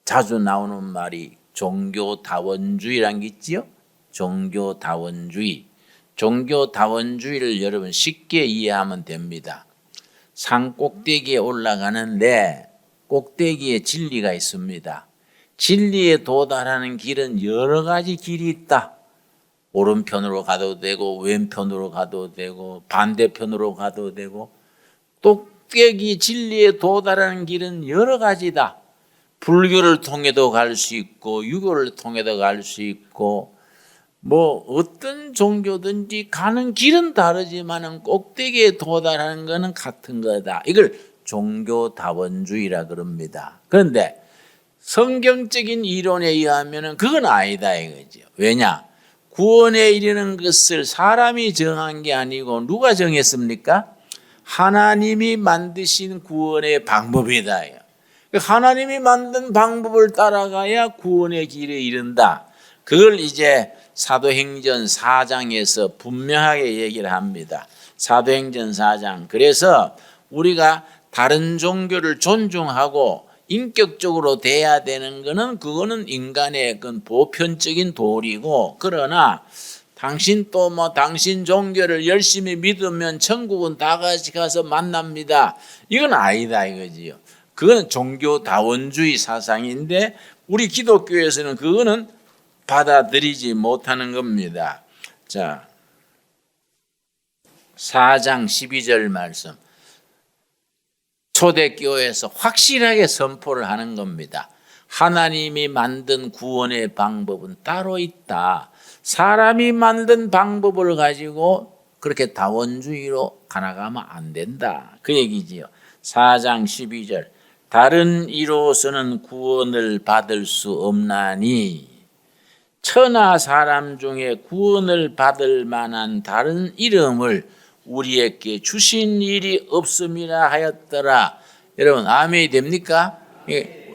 자주 나오는 말이 종교다원주의라는 게 있지요. 종교다원주의. 종교다원주의를 여러분 쉽게 이해하면 됩니다. 산 꼭대기에 올라가는데 꼭대기에 진리가 있습니다. 진리에 도달하는 길은 여러 가지 길이 있다. 오른편으로 가도 되고 왼편으로 가도 되고 반대편으로 가도 되고 꼭대기 진리에 도달하는 길은 여러 가지다. 불교를 통해도 갈 수 있고 유교를 통해도 갈 수 있고 뭐 어떤 종교든지 가는 길은 다르지만은 꼭대기에 도달하는 것은 같은 거다. 이걸 종교다원주의라 그럽니다. 그런데 성경적인 이론에 의하면은 그건 아니다 이거죠. 왜냐? 구원에 이르는 것을 사람이 정한 게 아니고 누가 정했습니까? 하나님이 만드신 구원의 방법이다. 하나님이 만든 방법을 따라가야 구원의 길에 이른다. 그걸 이제 사도행전 4장에서 분명하게 얘기를 합니다. 사도행전 4장. 그래서 우리가 다른 종교를 존중하고 인격적으로 돼야 되는 거는 그거는 인간의 그 보편적인 도리고, 그러나 당신 또 당신 종교를 열심히 믿으면 천국은 다 같이 가서 만납니다. 이건 아니다 이거지요. 그거는 종교다원주의 사상인데 우리 기독교에서는 그거는 받아들이지 못하는 겁니다. 자, 4장 12절 말씀. 초대교회에서 확실하게 선포를 하는 겁니다. 하나님이 만든 구원의 방법은 따로 있다. 사람이 만든 방법을 가지고 그렇게 다원주의로 가나가면 안 된다. 그 얘기지요. 4장 12절. 다른 이로서는 구원을 받을 수 없나니 천하 사람 중에 구원을 받을 만한 다른 이름을 우리에게 주신 일이 없음이라 하였더라. 여러분 아멘이 됩니까?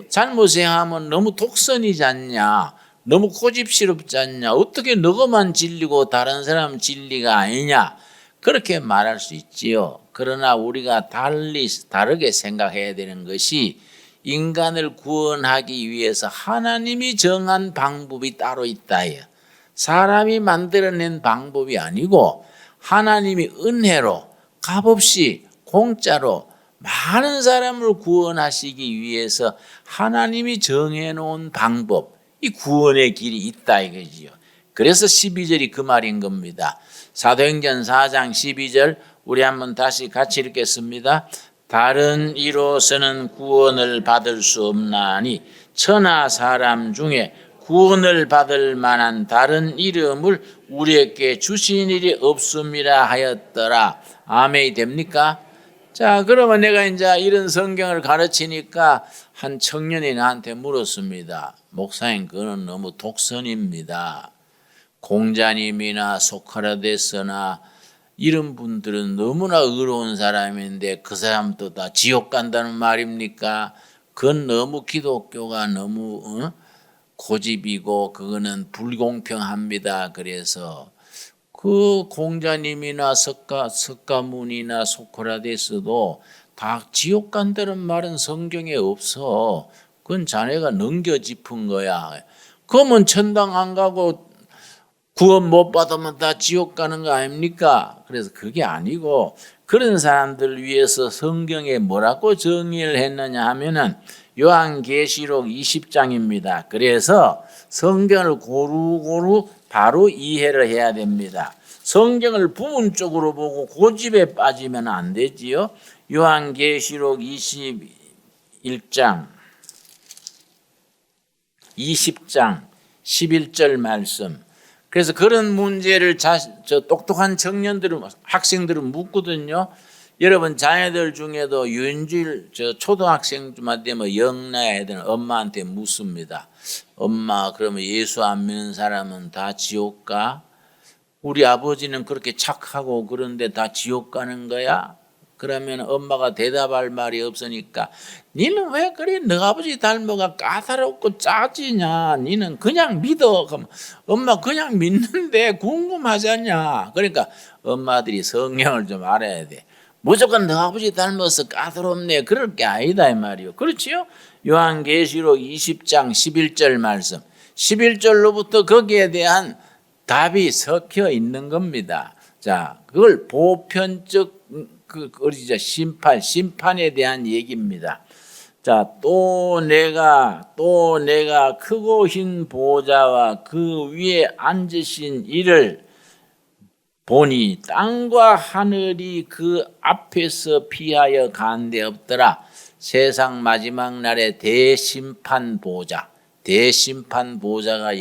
잘못 행하면 너무 독선이지 않냐, 너무 고집스럽지 않냐, 어떻게 너가만 진리고 다른 사람은 진리가 아니냐, 그렇게 말할 수 있지요. 그러나 우리가 다르게 생각해야 되는 것이, 인간을 구원하기 위해서 하나님이 정한 방법이 따로 있다. 사람이 만들어낸 방법이 아니고 하나님이 은혜로 값없이 공짜로 많은 사람을 구원하시기 위해서 하나님이 정해놓은 방법, 이 구원의 길이 있다 이거지요. 그래서 12절이 그 말인 겁니다. 사도행전 4장 12절 우리 한번 다시 같이 읽겠습니다. 다른 이로서는 구원을 받을 수 없나니 천하 사람 중에 구원을 받을 만한 다른 이름을 우리에게 주신 일이 없음이라 하였더라. 아멘이 됩니까? 자, 그러면 내가 이제 이런 성경을 가르치니까 한 청년이 나한테 물었습니다. 목사님, 그거는 너무 독선입니다. 공자님이나 소크라테스나 이런 분들은 너무나 의로운 사람인데 그 사람도 다 지옥 간다는 말입니까? 그건 너무 기독교가 너무 고집이고 그거는 불공평합니다. 그래서 그 공자님이나 석가문이나 소크라테스도 다 지옥 간다는 말은 성경에 없어. 그건 자네가 넘겨짚은 거야. 그러면 천당 안 가고 구원 못 받으면 다 지옥 가는 거 아닙니까? 그래서 그게 아니고, 그런 사람들 위해서 성경에 뭐라고 정의를 했느냐 하면은 요한계시록 20장입니다. 그래서 성경을 고루고루 바로 이해를 해야 됩니다. 성경을 부분적으로 보고 고집에 빠지면 안 되지요. 요한계시록 21장 20장 11절 말씀. 그래서 그런 문제를 똑똑한 청년들은, 학생들은 묻거든요. 여러분 자녀들 중에도 유인주일 초등학생쯤 되면 영나 애들은 엄마한테 묻습니다. 엄마, 그러면 예수 안 믿는 사람은 다 지옥 가? 우리 아버지는 그렇게 착하고 그런데 다 지옥 가는 거야? 그러면 엄마가 대답할 말이 없으니까, 니는 왜 그래? 너 아버지 닮아가 까다롭고 짜지냐? 니는 그냥 믿어. 그럼 엄마 그냥 믿는데 궁금하잖냐? 그러니까 엄마들이 성경을 좀 알아야 돼. 무조건 너 아버지 닮아서 까다롭네, 그럴 게 아니다 이 말이요. 그렇지요? 요한계시록 20장 11절 말씀, 11절로부터 거기에 대한 답이 섞여 있는 겁니다. 자, 그걸 보편적 심판에 대한 얘기입니다. 자, 또 내가 크고 흰 보좌와 그 위에 앉으신 이를 보니 땅과 하늘이 그 앞에서 피하여 간데 없더라. 세상 마지막 날에 대심판 보좌가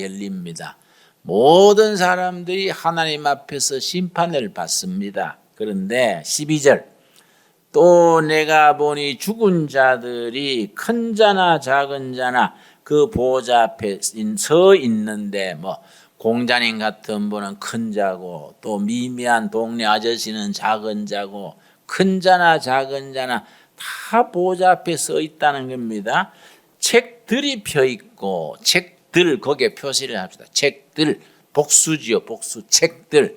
열립니다. 모든 사람들이 하나님 앞에서 심판을 받습니다. 그런데 12절, 또 내가 보니 죽은 자들이 큰 자나 작은 자나 그 보좌 앞에 서 있는데, 공자님 같은 분은 큰 자고, 또 미미한 동네 아저씨는 작은 자고, 큰 자나 작은 자나 다 보좌 앞에 서 있다는 겁니다. 책들이 펴 있고, 책들, 거기에 표시를 합시다. 책들, 복수지요, 복수. 책들.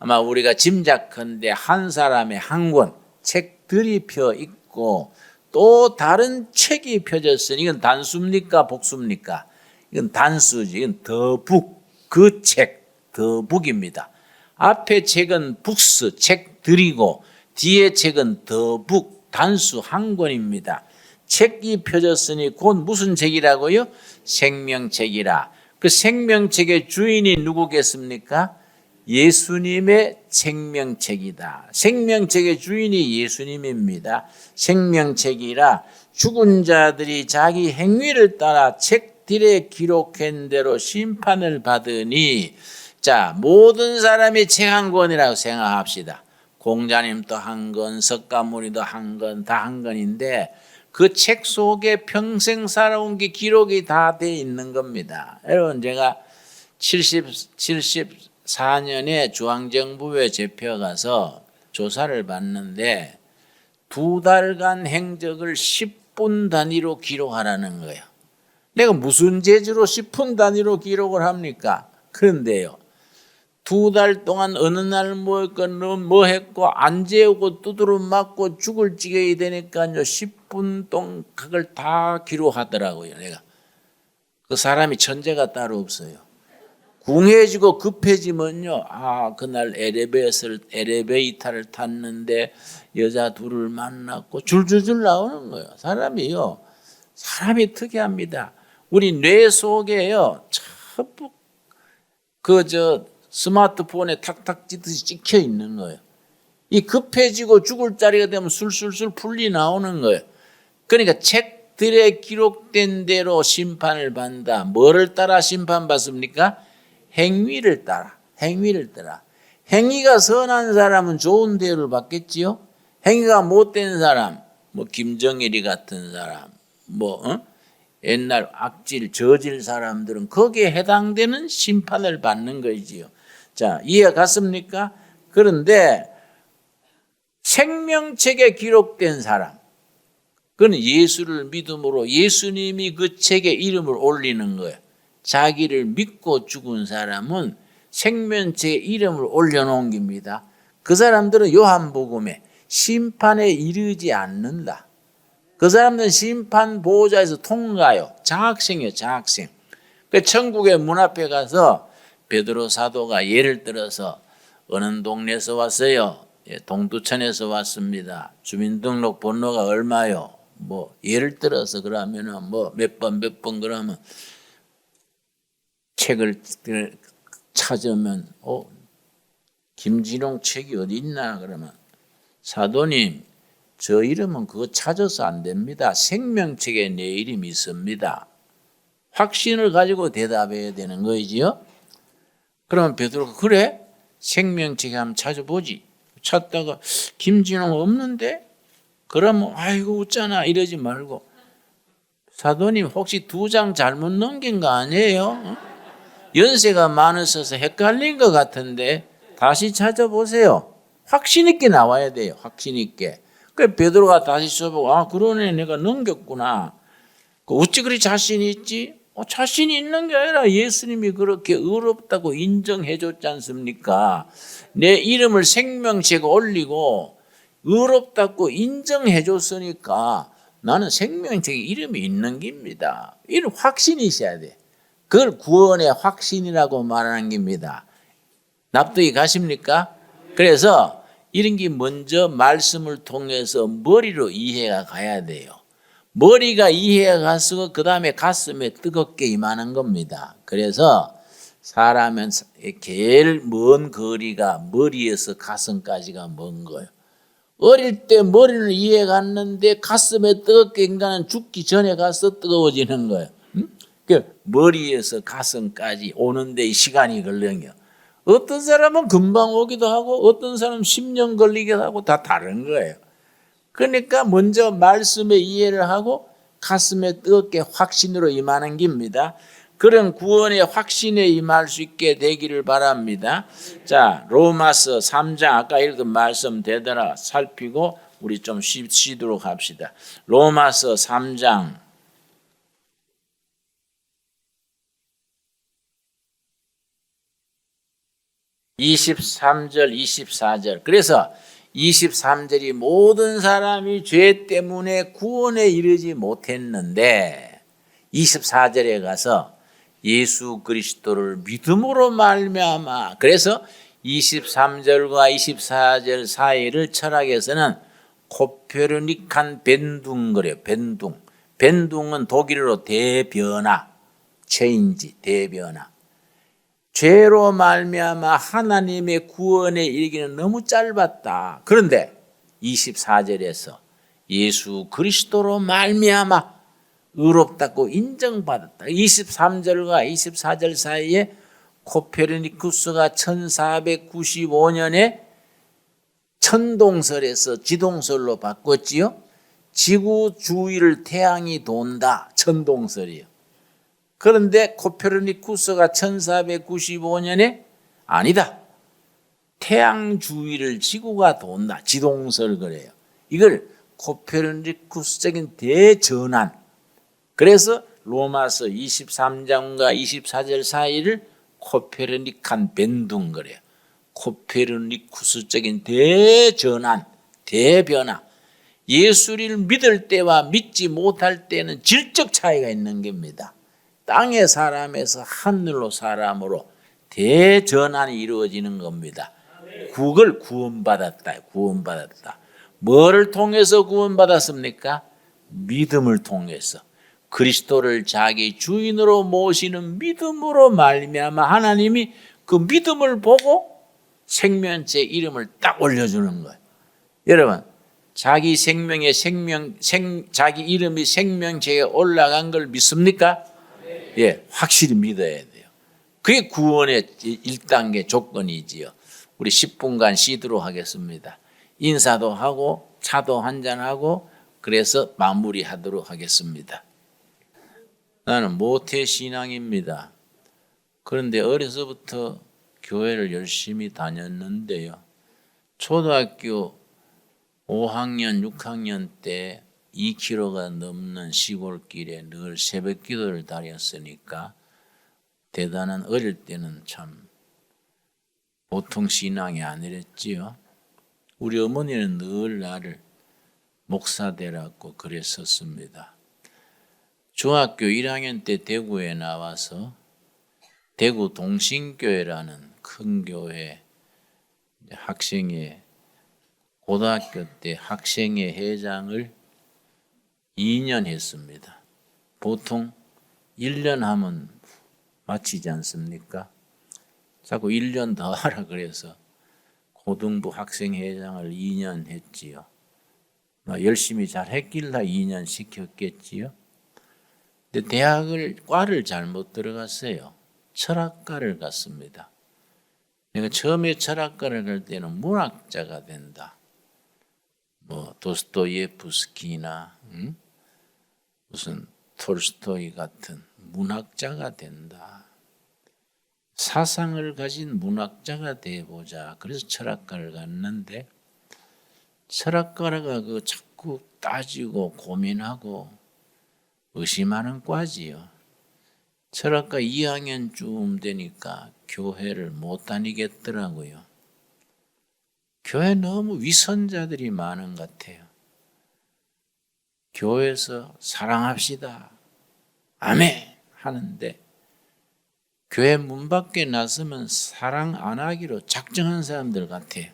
아마 우리가 짐작컨대 한 사람의 한 권, 책들이 펴 있고 또 다른 책이 펴졌으니, 이건 단수입니까 복수입니까? 이건 단수지. 이건 더북, 그 책, 더북입니다. 앞에 책은 북스, 책들이고 뒤에 책은 더북, 단수 한 권입니다. 책이 펴졌으니 곧 무슨 책이라고요? 생명책이라. 그 생명책의 주인이 누구겠습니까? 예수님의 생명책이다. 생명책의 주인이 예수님입니다. 생명책이라 죽은 자들이 자기 행위를 따라 책들에 기록한 대로 심판을 받으니, 자, 모든 사람이 책 한 권이라고 생각합시다. 공자님도 한 권, 석가모니도 한 권, 다 한 권인데 그 책 속에 평생 살아온 게 기록이 다 돼 있는 겁니다. 여러분, 제가 74년에 중앙정부에 잡혀가서 조사를 받는데 2달간 행적을 10분 단위로 기록하라는 거예요. 내가 무슨 재주로 10분 단위로 기록을 합니까? 그런데요, 2달 동안 어느 날 뭐 했고 안 재우고 두드러 맞고 죽을 지경이 되니까요 10분 동안 그걸 다 기록하더라고요. 내가 그 사람이 천재가 따로 없어요. 궁해지고 급해지면요, 그날 엘리베이터를 탔는데 여자 둘을 만났고 줄줄줄 나오는 거예요. 사람이 특이합니다. 우리 뇌 속에요, 스마트폰에 탁탁 찌듯이 찍혀 있는 거예요. 이 급해지고 죽을 자리가 되면 술술술 풀리 나오는 거예요. 그러니까 책들에 기록된 대로 심판을 받는다. 뭐를 따라 심판받습니까? 행위를 따라. 행위가 선한 사람은 좋은 대우를 받겠지요. 행위가 못된 사람, 뭐 김정일이 같은 사람, 옛날 악질 저질 사람들은 거기에 해당되는 심판을 받는 거지요. 자, 이해가 갔습니까? 그런데 생명책에 기록된 사람, 그는 예수를 믿음으로 예수님이 그 책에 이름을 올리는 거예요. 자기를 믿고 죽은 사람은 생명책에 이름을 올려놓은 겁니다. 그 사람들은 요한복음에 심판에 이르지 않는다. 그 사람들은 심판 보호자에서 통과요. 장학생이에요, 장학생. 그 천국의 문 앞에 가서 베드로 사도가 예를 들어서 어느 동네에서 왔어요. 동두천에서 왔습니다. 주민등록 번호가 얼마요? 예를 들어서 그러면은 몇 번 그러면 책을 찾으면 김진홍 책이 어디 있나 그러면 사도님 저 이름은 그거 찾아서 안 됩니다. 생명책에 내 이름이 있습니다. 확신을 가지고 대답해야 되는 거지요. 그러면 베드로가 그래? 생명책에 한번 찾아보지. 찾다가 김진홍 없는데? 그러면 아이고 웃잖아 이러지 말고 사도님 혹시 2장 잘못 넘긴 거 아니에요? 연세가 많으셔서 헷갈린 것 같은데 다시 찾아보세요. 확신 있게 나와야 돼요. 확신 있게. 그 베드로가 다시 써보고 그러네 내가 넘겼구나. 어찌 그리 자신이 있지? 자신이 있는 게 아니라 예수님이 그렇게 의롭다고 인정해 줬지 않습니까? 내 이름을 생명책에 올리고 의롭다고 인정해 줬으니까 나는 생명책에 이름이 있는 겁니다. 이런 확신이 있어야 돼. 그걸 구원의 확신이라고 말하는 겁니다. 납득이 가십니까? 그래서 이런 게 먼저 말씀을 통해서 머리로 이해가 가야 돼요. 머리가 이해가 가서 그 다음에 가슴에 뜨겁게 임하는 겁니다. 그래서 사람은 제일 먼 거리가 머리에서 가슴까지가 먼 거예요. 어릴 때 머리는 이해 갔는데 가슴에 뜨겁게 인간은 죽기 전에 가서 뜨거워지는 거예요. 머리에서 가슴까지 오는데 시간이 걸려요. 어떤 사람은 금방 오기도 하고 어떤 사람은 10년 걸리기도 하고 다 다른 거예요. 그러니까 먼저 말씀에 이해를 하고 가슴에 뜨겁게 확신으로 임하는 겁니다. 그런 구원의 확신에 임할 수 있게 되기를 바랍니다. 자, 로마서 3장 아까 읽은 말씀 되돌아 살피고 우리 좀 쉬도록 합시다. 로마서 3장 23절 24절. 그래서 23절이 모든 사람이 죄 때문에 구원에 이르지 못했는데 24절에 가서 예수 그리스도를 믿음으로 말미암아, 그래서 23절과 24절 사이를 철학에서는 코페르니칸 벤둥 그래요. 벤둥은 독일어로 대변화, 체인지, 대변화. 죄로 말미암아 하나님의 구원에 이르기는 너무 짧았다. 그런데 24절에서 예수 그리스도로 말미암아 의롭다고 인정받았다. 23절과 24절 사이에 코페르니쿠스가 1495년에 천동설에서 지동설로 바꿨지요. 지구 주위를 태양이 돈다. 천동설이요. 그런데 코페르니쿠스가 1495년에 아니다. 태양 주위를 지구가 돈다. 지동설 그래요. 이걸 코페르니쿠스적인 대전환. 그래서 로마서 23장과 24절 사이를 코페르니칸 벤둥 그래요. 코페르니쿠스적인 대전환, 대변화. 예수를 믿을 때와 믿지 못할 때는 질적 차이가 있는 겁니다. 땅의 사람에서 하늘로 사람으로 대전환이 이루어지는 겁니다. 그걸 구원받았다. 구원받았다. 뭐를 통해서 구원받았습니까? 믿음을 통해서. 그리스도를 자기 주인으로 모시는 믿음으로 말미암아 하나님이 그 믿음을 보고 생명체 이름을 딱 올려주는 거예요. 여러분, 자기 생명의 자기 이름이 생명체에 올라간 걸 믿습니까? 예, 확실히 믿어야 돼요. 그게 구원의 1단계 조건이지요. 우리 10분간 쉬도록 하겠습니다. 인사도 하고 차도 한잔하고 그래서 마무리하도록 하겠습니다. 나는 모태신앙입니다. 그런데 어려서부터 교회를 열심히 다녔는데요. 초등학교 5학년, 6학년 때 2km가 넘는 시골길에 늘 새벽 기도를 다녔으니까 대단한 어릴 때는 참 보통 신앙이 아니랬지요. 우리 어머니는 늘 나를 목사 되라고 그랬었습니다. 중학교 1학년 때 대구에 나와서 대구 동신교회라는 큰 교회 학생회 고등학교 때 학생회 회장을 2년 했습니다. 보통 1년 하면 마치지 않습니까? 자꾸 1년 더 하라 그래서 고등부 학생회장을 2년 했지요. 열심히 잘 했길래 2년 시켰겠지요. 근데 과를 잘못 들어갔어요. 철학과를 갔습니다. 내가 처음에 철학과를 갈 때는 문학자가 된다. 도스토예프스키나 무슨 톨스토이 같은 문학자가 된다. 사상을 가진 문학자가 되어보자. 그래서 철학과를 갔는데 철학과가 자꾸 따지고 고민하고 의심하는 과지요. 철학과 2학년쯤 되니까 교회를 못 다니겠더라고요. 교회 너무 위선자들이 많은 것 같아요. 교회에서 사랑합시다. 아멘 하는데 교회 문 밖에 나서면 사랑 안 하기로 작정한 사람들 같아요.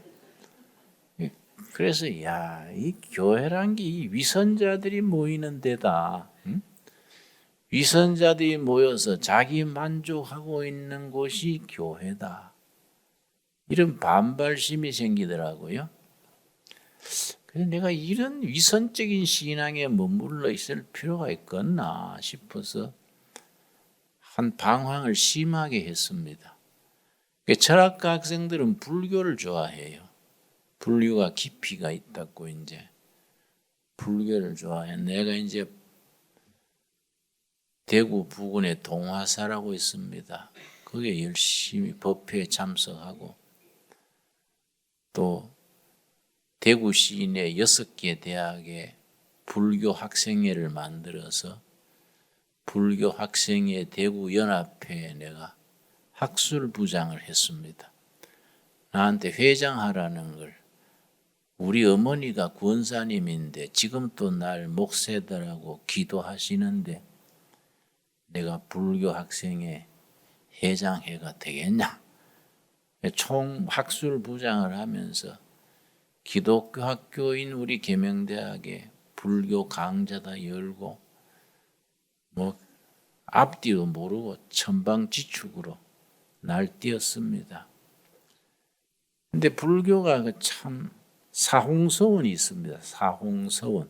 그래서 이 교회란 게 이 위선자들이 모이는 데다. 위선자들이 모여서 자기 만족하고 있는 곳이 교회다. 이런 반발심이 생기더라고요. 그래서 내가 이런 위선적인 신앙에 머물러 있을 필요가 있겠나 싶어서 한 방황을 심하게 했습니다. 철학과 학생들은 불교를 좋아해요. 불교가 깊이가 있다고 이제 불교를 좋아해. 내가 이제 대구 부근에 동화사라고 있습니다. 거기에 열심히 법회에 참석하고 또 대구 시내 6개 대학에 불교 학생회를 만들어서 불교 학생회 대구 연합회에 내가 학술부장을 했습니다. 나한테 회장하라는 걸 우리 어머니가 권사님인데 지금 또 날 목세더라고 기도하시는데 내가 불교 학생회 회장회가 되겠냐? 총 학술부장을 하면서 기독교 학교인 우리 계명대학에 불교 강좌다 열고 앞뒤도 모르고 천방지축으로 날뛰었습니다. 근데 불교가 참 사홍서원이 있습니다. 사홍서원.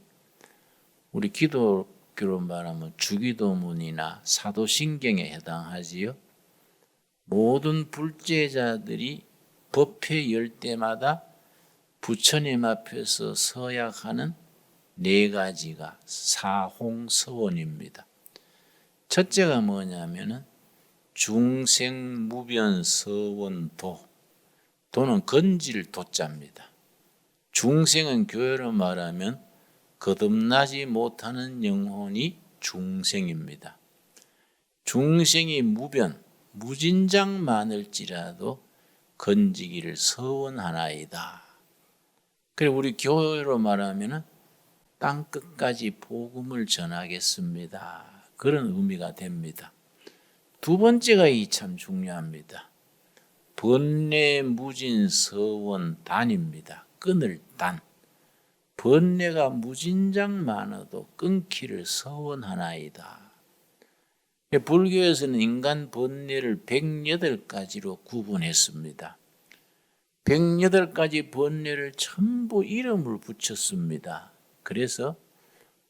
우리 기독교로 말하면 주기도문이나 사도신경에 해당하지요. 모든 불제자들이 법회 열 때마다 부처님 앞에서 서약하는 4가지가 사홍서원입니다. 첫째가 뭐냐면은 중생무변서원도. 도는 건질 도자입니다. 중생은 교회로 말하면 거듭나지 못하는 영혼이 중생입니다. 중생이 무진장 많을지라도 건지기를 서원하나이다. 그리고 우리 교회로 말하면 땅끝까지 복음을 전하겠습니다. 그런 의미가 됩니다. 두 번째가 이 참 중요합니다. 번뇌 무진 서원 단입니다. 끊을 단. 번뇌가 무진장 많아도 끊기를 서원하나이다. 불교에서는 인간 번뇌를 108가지로 구분했습니다. 108가지 번뇌를 전부 이름을 붙였습니다. 그래서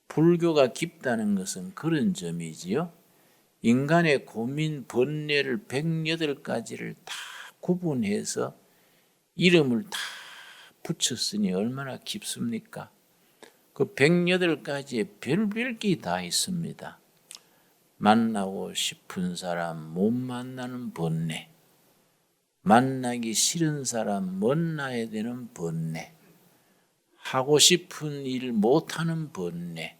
불교가 깊다는 것은 그런 점이지요. 인간의 고민 번뇌를 108가지를 다 구분해서 이름을 다 붙였으니 얼마나 깊습니까? 그 108가지의 별별기 다 있습니다. 만나고 싶은 사람 못 만나는 번뇌, 만나기 싫은 사람 만나야 되는 번뇌, 하고 싶은 일 못하는 번뇌,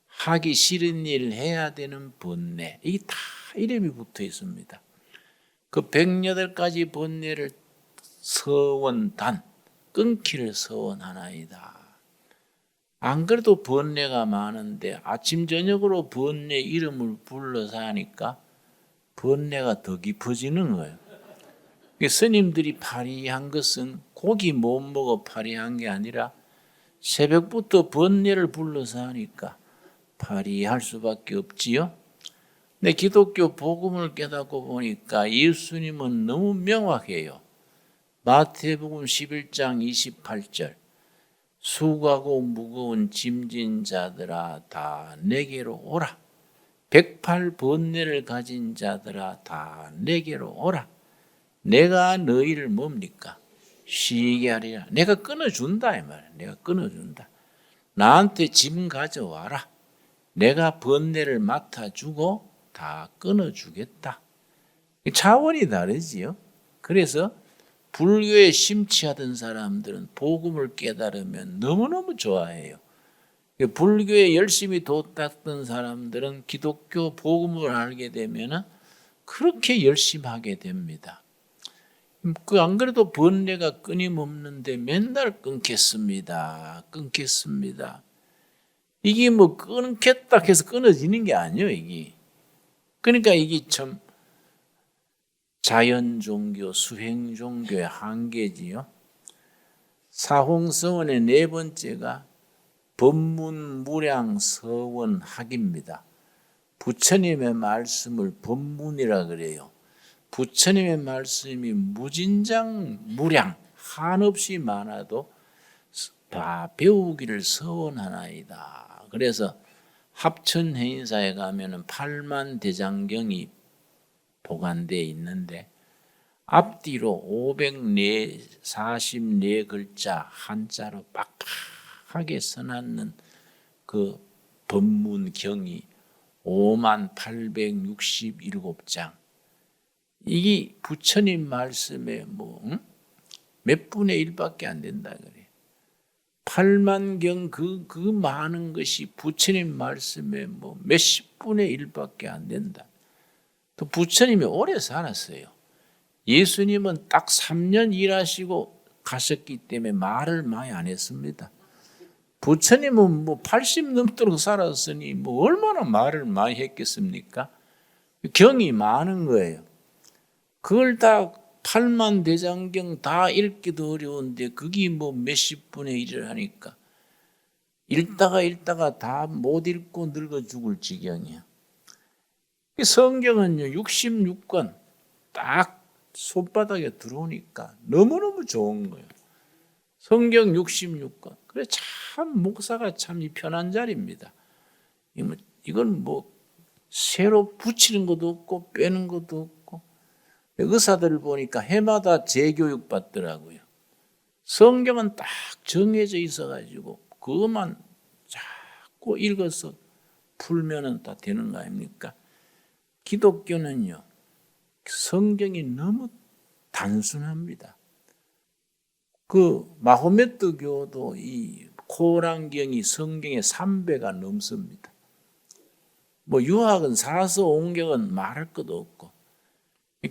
하기 싫은 일 해야 되는 번뇌, 이게 다 이름이 붙어 있습니다. 그 108가지 번뇌를 서원단, 끊기를 서원하나이다. 안 그래도 번뇌가 많은데 아침 저녁으로 번뇌 이름을 불러서 하니까 번뇌가 더 깊어지는 거예요. 스님들이 파리한 것은 고기 못 먹어 파리한 게 아니라 새벽부터 번뇌를 불러서 하니까 파리할 수밖에 없지요. 근데 기독교 복음을 깨닫고 보니까 예수님은 너무 명확해요. 마태복음 11장 28절 수고하고 무거운 짐진 자들아 다 내게로 오라. 108번뇌를 가진 자들아 다 내게로 오라. 내가 너희를 뭡니까? 쉬게 하리라. 내가 끊어준다 이 말이야. 내가 끊어준다. 나한테 짐 가져와라. 내가 번뇌를 맡아주고 다 끊어주겠다. 차원이 다르지요. 그래서 불교에 심취하던 사람들은 복음을 깨달으면 너무너무 좋아해요. 불교에 열심히 도 닦던 사람들은 기독교 복음을 알게 되면 그렇게 열심히 하게 됩니다. 안 그래도 번뇌가 끊임없는데 맨날 끊겠습니다. 끊겠습니다. 이게 뭐 끊겠다 해서 끊어지는 게 아니에요, 이게. 그러니까 이게 참 자연 종교, 수행 종교의 한계지요. 사홍서원의 네 번째가 법문무량서원학입니다. 부처님의 말씀을 법문이라 그래요. 부처님의 말씀이 무진장 무량 한없이 많아도 다 배우기를 서원하나이다. 그래서 합천해인사에 가면은 8만 대장경이 보관되어 있는데 앞뒤로 544글자 한자로 빡빡하게 써놨는 그 법문경이 5만 867장. 이게 부처님 말씀에 몇 분의 1밖에 안 된다 그래요. 8만 경 그 많은 것이 부처님 말씀에 몇십 분의 1밖에 안 된다. 또 부처님이 오래 살았어요. 예수님은 딱 3년 일하시고 가셨기 때문에 말을 많이 안 했습니다. 부처님은 80 넘도록 살았으니 얼마나 말을 많이 했겠습니까? 경이 많은 거예요. 그걸 다 8만 대장경 다 읽기도 어려운데 그게 몇십 분의 1을 하니까 읽다가 다 못 읽고 늙어 죽을 지경이야. 성경은요 66권 딱 손바닥에 들어오니까 너무너무 좋은 거예요. 성경 66권. 그래 참 목사가 참 편한 자리입니다. 이건 새로 붙이는 것도 없고 빼는 것도 없고. 의사들을 보니까 해마다 재교육 받더라고요. 성경은 딱 정해져 있어가지고 그것만 자꾸 읽어서 풀면은 다 되는 거 아닙니까? 기독교는요, 성경이 너무 단순합니다. 그 마호메트 교도 이 코란경이 성경의 3배가 넘습니다. 뭐 유학은 사서 온경은 말할 것도 없고,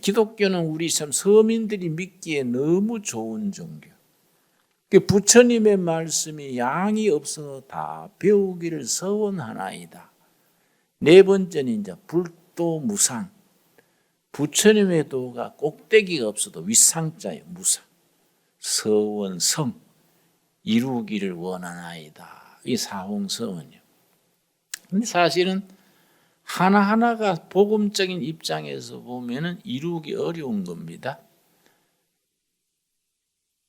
기독교는 우리 참 서민들이 믿기에 너무 좋은 종교. 부처님의 말씀이 양이 없어도 다 배우기를 서원하나이다. 네 번째는 이제 불도무상. 부처님의 도가 꼭대기가 없어도 윗상자예요. 무상. 서원성. 이루기를 원하나이다. 이 사홍서원이요. 근데 사실은 하나하나가 복음적인 입장에서 보면은 이루기 어려운 겁니다.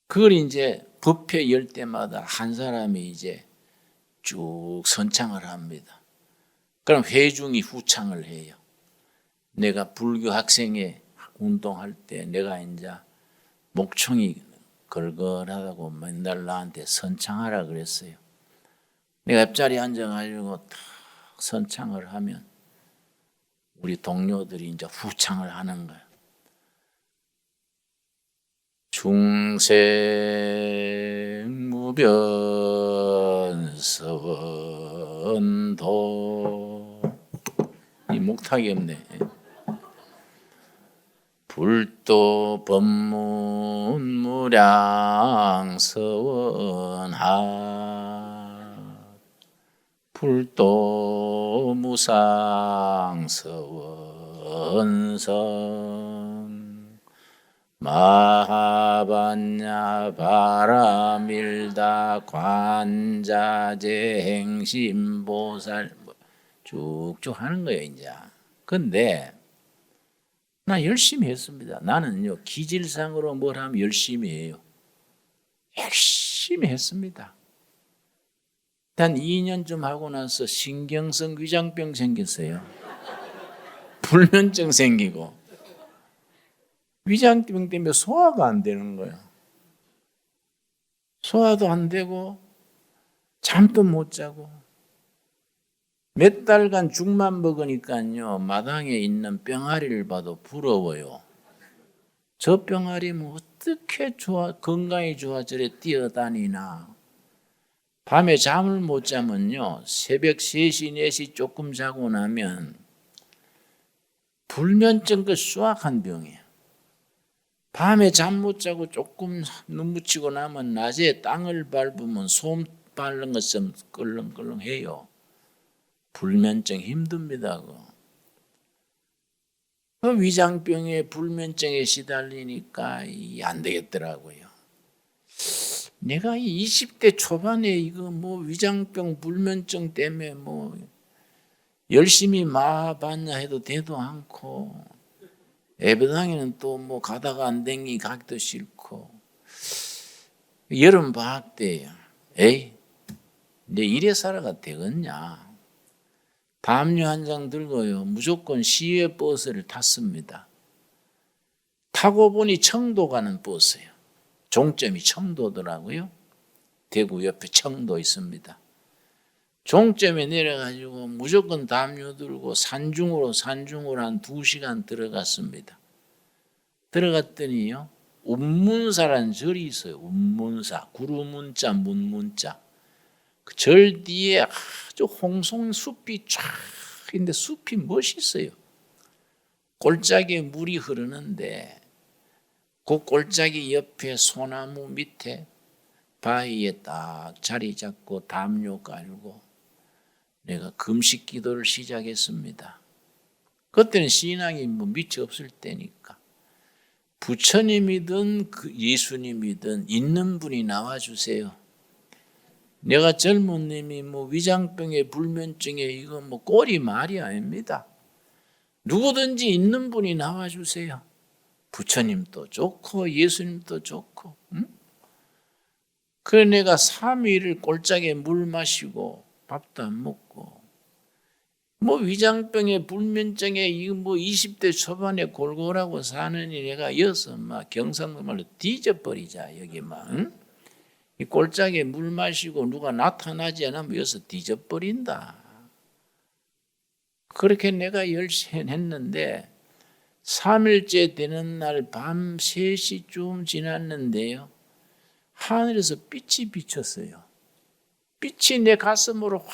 그걸 이제 법회 열 때마다 한 사람이 이제 쭉 선창을 합니다. 그럼 회중이 후창을 해요. 내가 불교 학생회 운동할 때 내가 이제 목청이 걸걸하다고 맨날 나한테 선창하라 그랬어요. 내가 옆자리에 앉아가지고 탁 선창을 하면 우리 동료들이 이제 후창을 하는 거예요. 중생무변서원도 이 목탁이 없네. 불도 법문무량서원하 불도 무상서원성 마하반야 바라밀다 관자재 행심보살 쭉쭉 하는 거예요 이제. 근데 나 열심히 했습니다. 나는요 기질상으로 뭘 하면 열심히 해요. 열심히 했습니다. 단 2년쯤 하고 나서 신경성 위장병 생겼어요. 불면증 생기고 위장병 때문에 소화가 안 되는 거예요. 소화도 안 되고 잠도 못 자고 몇 달간 죽만 먹으니까요 마당에 있는 병아리를 봐도 부러워요. 저 병아리 뭐 어떻게 건강이 좋아 저래 뛰어다니나. 밤에 잠을 못 자면요 새벽 3시 4시 조금 자고 나면 불면증 그 수확한 병이에요. 밤에 잠 못 자고 조금 눈 붙이고 나면 낮에 땅을 밟으면 솜 밟는 것처럼 끌렁끌렁해요. 불면증 힘듭니다. 그 위장병에 불면증에 시달리니까 안 되겠더라고요. 내가 이 20대 초반에 이거 뭐 위장병 불면증 때문에 뭐 열심히 마봤냐 해도 되도 않고 예배당에는 또 뭐 가다가 안 댕기 가기도 싫고 여름 방학 때요. 에이 내 이래 살아가 되겠냐. 담요 한 장 들고요. 무조건 시외 버스를 탔습니다. 타고 보니 청도 가는 버스예요. 종점이 청도더라고요. 대구 옆에 청도 있습니다. 종점에 내려가지고 무조건 담요 들고 산중으로 한 2시간 들어갔습니다. 들어갔더니요. 운문사라는 절이 있어요. 운문사. 구루문자, 문문자. 그 절 뒤에 아주 홍송숲이 쫙 있는데 숲이 멋있어요. 골짜기에 물이 흐르는데 그 골짜기 옆에 소나무 밑에 바위에 딱 자리 잡고 담요 깔고 내가 금식 기도를 시작했습니다. 그때는 신앙이 뭐 밑이 없을 때니까 부처님이든 예수님이든 있는 분이 나와주세요. 내가 젊은 놈이 뭐 위장병에 불면증에 이거 뭐 꼴이 말이 아닙니다. 누구든지 있는 분이 나와주세요. 부처님도 좋고 예수님도 좋고. 응? 그래 내가 3일을 골짜기에 물 마시고 밥도 안 먹고 뭐 위장병에 불면증에 이거 뭐 20대 초반에 골골하고 사느니 내가 여기서 막 경상도 말로 뒤져버리자 여기 막. 응? 이 골짜기에 물 마시고 누가 나타나지 않으면 여기서 뒤져버린다. 그렇게 내가 열심히 했는데 3일째 되는 날 밤 3시쯤 지났는데요. 하늘에서 빛이 비쳤어요. 빛이 내 가슴으로 확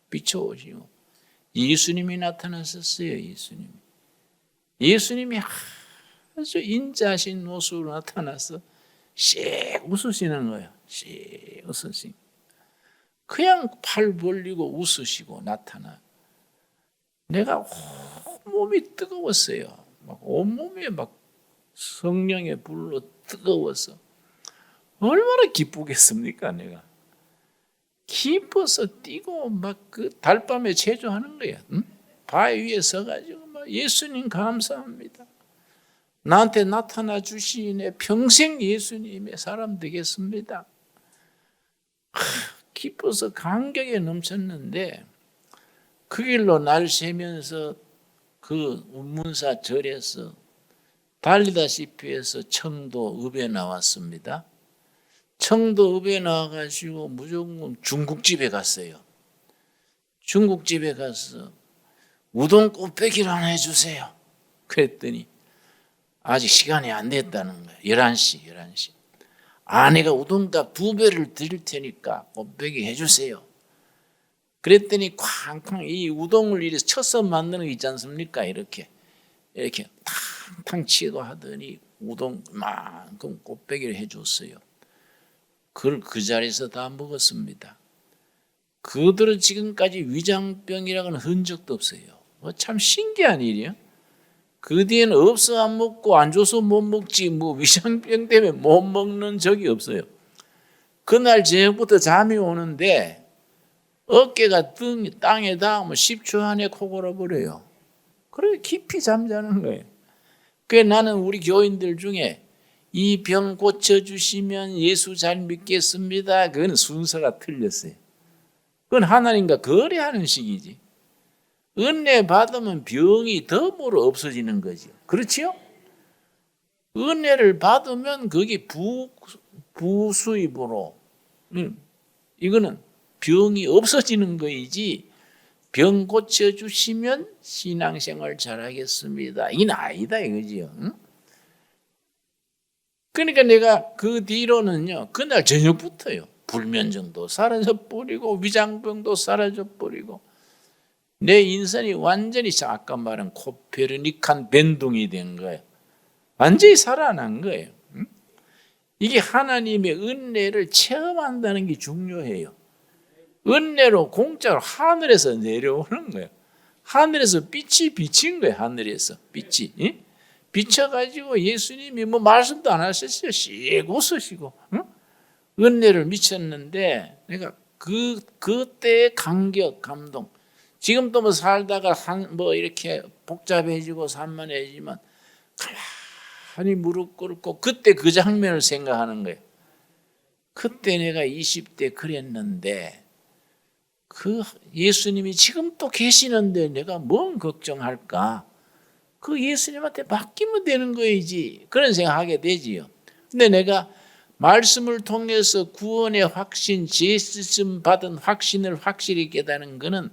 비춰오시고 예수님이 나타나셨어요. 예수님이 아주 인자하신 모습으로 나타나서 씩 웃으시는 거예요. 씩 웃으시고 그냥 팔 벌리고 웃으시고 나타나. 내가 온몸이 뜨거웠어요. 막 온몸이 막 성령의 불로 뜨거워서 얼마나 기쁘겠습니까, 내가. 기뻐서 뛰고 막 그 달밤에 체조하는 거야. 응? 바위 위에 서가지고 막 예수님 감사합니다. 나한테 나타나 주시네. 평생 예수님의 사람 되겠습니다. 기뻐서 감격에 넘쳤는데 그 길로 날 새면서 그 운문사 절에서 달리다시피 해서 청도읍에 나왔습니다. 청도읍에 나와가지고 무조건 중국집에 갔어요. 중국집에 가서 우동 곱빼기를 하나 해주세요. 그랬더니 아직 시간이 안 됐다는 거예요. 11시. 아내가 우동값 2배를 드릴 테니까 곱빼기 해주세요. 그랬더니 쾅쾅 이 우동을 이렇게 쳐서 만드는 거 있지 않습니까? 이렇게 탕탕 치고 하더니 우동만큼 곱빼기를 해줬어요. 그걸 그 자리에서 다 먹었습니다. 그들은 지금까지 위장병이라고는 흔적도 없어요. 참 신기한 일이에요. 그 뒤에는 없어 안 먹고 안 줘서 못 먹지 뭐 위장병 때문에 못 먹는 적이 없어요. 그날 저녁부터 잠이 오는데 어깨가 땅에 닿으면 10초 안에 코 골아버려요. 그래 깊이 잠자는 거예요. 그래 나는 우리 교인들 중에 이 병 고쳐주시면 예수 잘 믿겠습니다. 그건 순서가 틀렸어요. 그건 하나님과 거래하는 식이지. 은혜 받으면 병이 덤으로 없어지는 거죠. 그렇지요? 은혜를 받으면 그게 부수입으로 이거는 병이 없어지는 거이지 병 고쳐주시면 신앙생활 잘하겠습니다. 이건 아니다 이거지요. 응? 그러니까 내가 그 뒤로는요. 그날 저녁부터요. 불면증도 사라져버리고 위장병도 사라져버리고 내 인생이 완전히 아까 말한 코페르니칸 밴둥이 된 거예요. 완전히 살아난 거예요. 응? 이게 하나님의 은혜를 체험한다는 게 중요해요. 은혜로 공짜로 하늘에서 내려오는 거예요. 하늘에서 빛이 비친 거예요. 하늘에서 빛이. 응? 비쳐가지고 예수님이 뭐 말씀도 안 하셨어요. 씩 웃으시고 응? 은혜를 미쳤는데 내가 그때의 감격, 감동. 지금도 뭐 살다가 뭐 이렇게 복잡해지고 산만해지만 가만히 무릎 꿇고 그때 그 장면을 생각하는 거예요. 그때 내가 20대 그랬는데 그 예수님이 지금 또 계시는데 내가 뭔 걱정할까? 그 예수님한테 맡기면 되는 거이지. 그런 생각하게 되지요. 근데 내가 말씀을 통해서 구원의 확신, 제수씀 받은 확신을 확실히 깨닫는 것은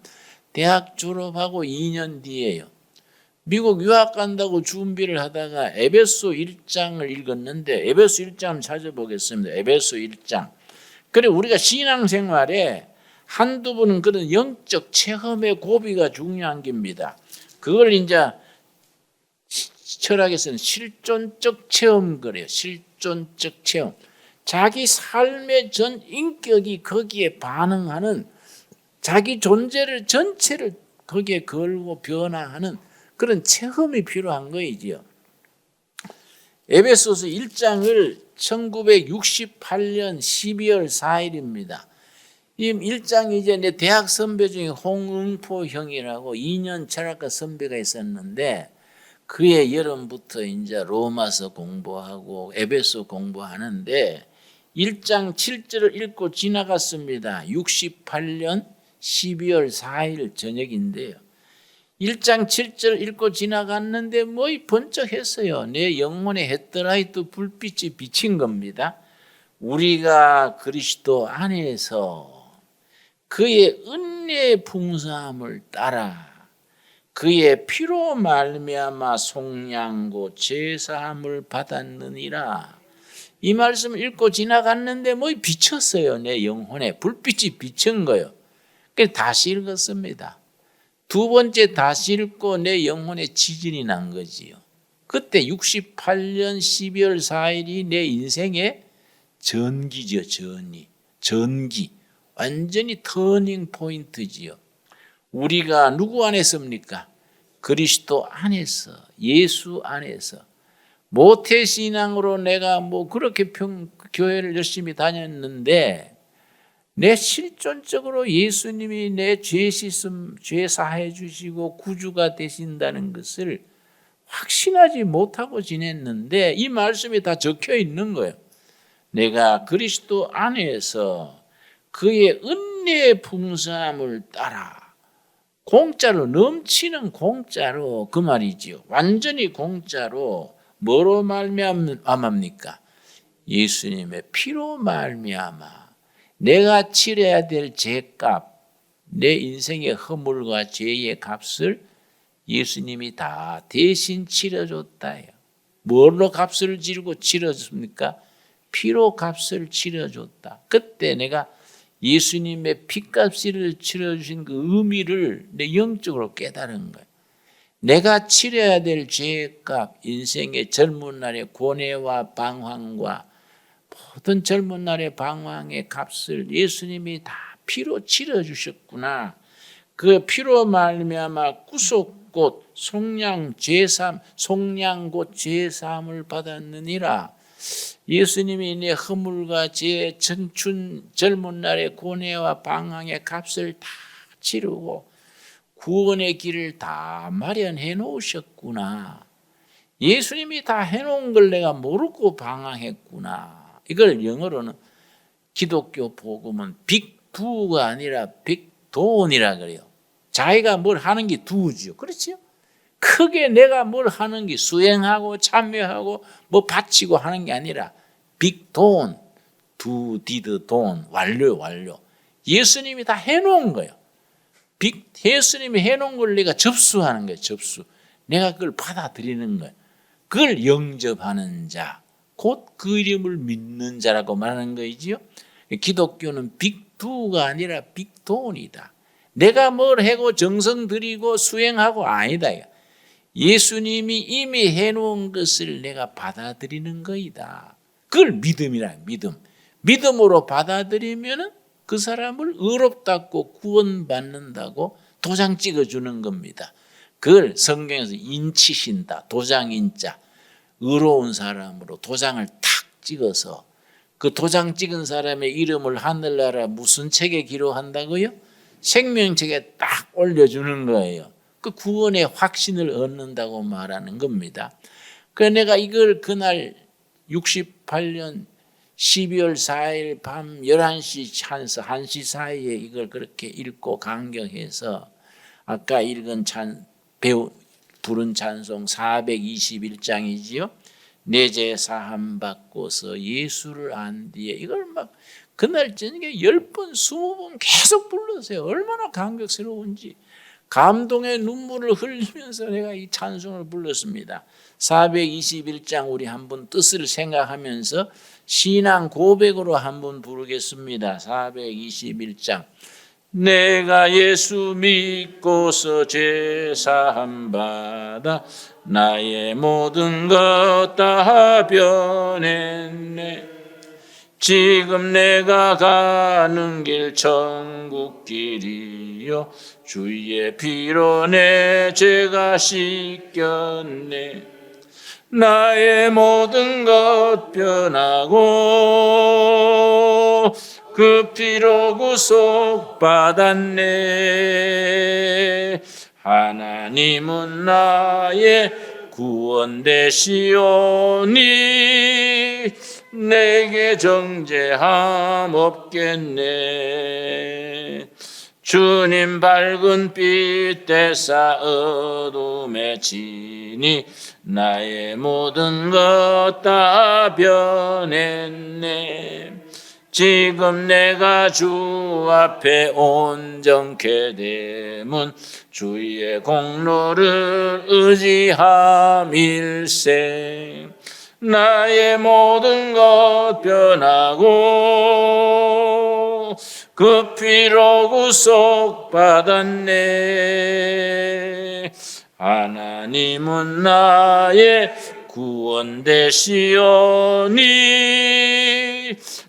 대학 졸업하고 2년 뒤에요. 미국 유학 간다고 준비를 하다가 에베소 1장을 읽었는데 에베소 1장 찾아보겠습니다. 에베소 1장. 그래 우리가 신앙생활에 한두 번은 그런 영적 체험의 고비가 중요한 겁니다. 그걸 이제 철학에서는 실존적 체험 그래요. 실존적 체험. 자기 삶의 전 인격이 거기에 반응하는 자기 존재를 전체를 거기에 걸고 변화하는 그런 체험이 필요한 거이지요. 에베소서 1장을 1968년 12월 4일입니다. 이 1장이 이제 내 대학 선배 중에 홍응포 형이라고 2년 철학과 선배가 있었는데 그해 여름부터 이제 로마서 공부하고 에베소 공부하는데 1장 7절을 읽고 지나갔습니다. 68년 12월 4일 저녁인데요. 1장 7절 읽고 지나갔는데 뭐 번쩍했어요. 내 영혼의 헤드라이트 불빛이 비친 겁니다. 우리가 그리스도 안에서 그의 은혜의 풍성함을 따라 그의 피로 말미암아 속량고 제사함을 받았느니라. 이 말씀을 읽고 지나갔는데 뭐 비쳤어요. 내 영혼에 불빛이 비친 거예요. 그래서 다시 읽었습니다. 두 번째 다시 읽고 내 영혼에 지진이 난 거지요. 그때 68년 12월 4일이 내 인생의 전기죠. 전기. 완전히 터닝 포인트지요. 우리가 누구 안에서입니까? 그리스도 안에서, 예수 안에서. 모태신앙으로 내가 뭐 그렇게 교회를 열심히 다녔는데 내 실존적으로 예수님이 내 죄 씻음, 죄 사해 주시고 구주가 되신다는 것을 확신하지 못하고 지냈는데 이 말씀이 다 적혀 있는 거예요. 내가 그리스도 안에서 그의 은혜의 풍성함을 따라 공짜로, 넘치는 공짜로, 그 말이지요. 완전히 공짜로 뭐로 말미암합니까? 예수님의 피로 말미암아 내가 치러야 될 죄값, 내 인생의 허물과 죄의 값을 예수님이 다 대신 치러줬다요. 뭘로 값을 지르고 치러줬습니까? 피로 값을 치러줬다. 그때 내가 예수님의 피값을 치러주신 그 의미를 내 영적으로 깨달은 거예요. 내가 치러야 될 죄값, 인생의 젊은 날의 고뇌와 방황과 모든 젊은 날의 방황의 값을 예수님이 다 피로 치러주셨구나. 그 피로 말미암아 구속곧 속량곧 제사함을 받았느니라. 예수님이 내 허물과 제 젊은 날의 고뇌와 방황의 값을 다 치르고 구원의 길을 다 마련해 놓으셨구나. 예수님이 다 해놓은 걸 내가 모르고 방황했구나. 이걸 영어로는 기독교 복음은 빅두가 아니라 빅돈이라 그래요. 자기가 뭘 하는 게 두지요. 그렇죠? 크게 내가 뭘 하는 게 수행하고 참여하고 뭐 바치고 하는 게 아니라 빅돈, 두 디드 돈, 완료. 예수님이 다 해놓은 거예요. 예수님이 해놓은 걸 내가 접수하는 거예요. 접수. 내가 그걸 받아들이는 거예요. 그걸 영접하는 자, 곧 그 이름을 믿는 자라고 말하는 거이지요. 기독교는 빅두가 아니라 빅돈이다. 내가 뭘 하고 정성 들이고 수행하고 아니다. 예수님이 이미 해놓은 것을 내가 받아들이는 거이다. 그걸 믿음이라. 믿음으로 받아들이면 그 사람을 의롭다고 구원받는다고 도장 찍어주는 겁니다. 그걸 성경에서 인치신다. 도장인자. 의로운 사람으로 도장을 탁 찍어서 그 도장 찍은 사람의 이름을 하늘나라 무슨 책에 기록한다고요? 생명책에 딱 올려주는 거예요. 그 구원의 확신을 얻는다고 말하는 겁니다. 그래서 내가 이걸 그날 68년 12월 4일 밤 11시 1시 사이에 이걸 그렇게 읽고 강경해서 아까 읽은 부른 찬송 421장이지요. 내 죄 사함 받고서 예수를 안 뒤에 이걸 막 그날 저녁에 10번 20번 계속 불렀어요. 얼마나 감격스러운지. 감동의 눈물을 흘리면서 내가 이 찬송을 불렀습니다. 421장 우리 한번 뜻을 생각하면서 신앙 고백으로 한번 부르겠습니다. 421장. 내가 예수 믿고서 죄사함 받아 나의 모든 것 다 변했네. 지금 내가 가는 길 천국 길이요 주의 피로 내 죄가 씻겼네. 나의 모든 것 변하고 그 피로 구속받았네. 하나님은 나의 구원 되시오니 내게 정죄함 없겠네. 주님 밝은 빛 대사 어둠에 지니 나의 모든 것 다 변했네. 지금 내가 주 앞에 온전케 되면 주의 공로를 의지함일세. 나의 모든 것 변하고 그 피로 구속받았네. 하나님은 나의 구원 되시오니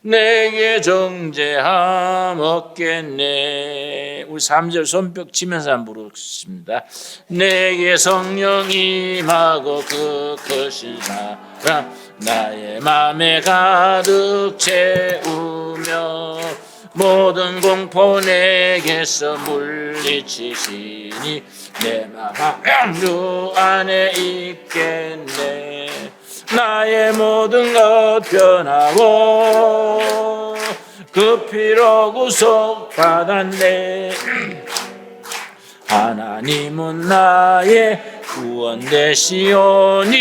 내게 정죄함 없겠네. 우리 3절 손뼉 치면서 한번 부르겠습니다. 내게 성령 임하고 그 크신 사랑 나의 맘에 가득 채우며 모든 공포 내게서 물리치시니 내 마음 주 안에 있겠네. 나의 모든 것 변하고 그 피로 구속받았네. 하나님은 나의 구원 되시오니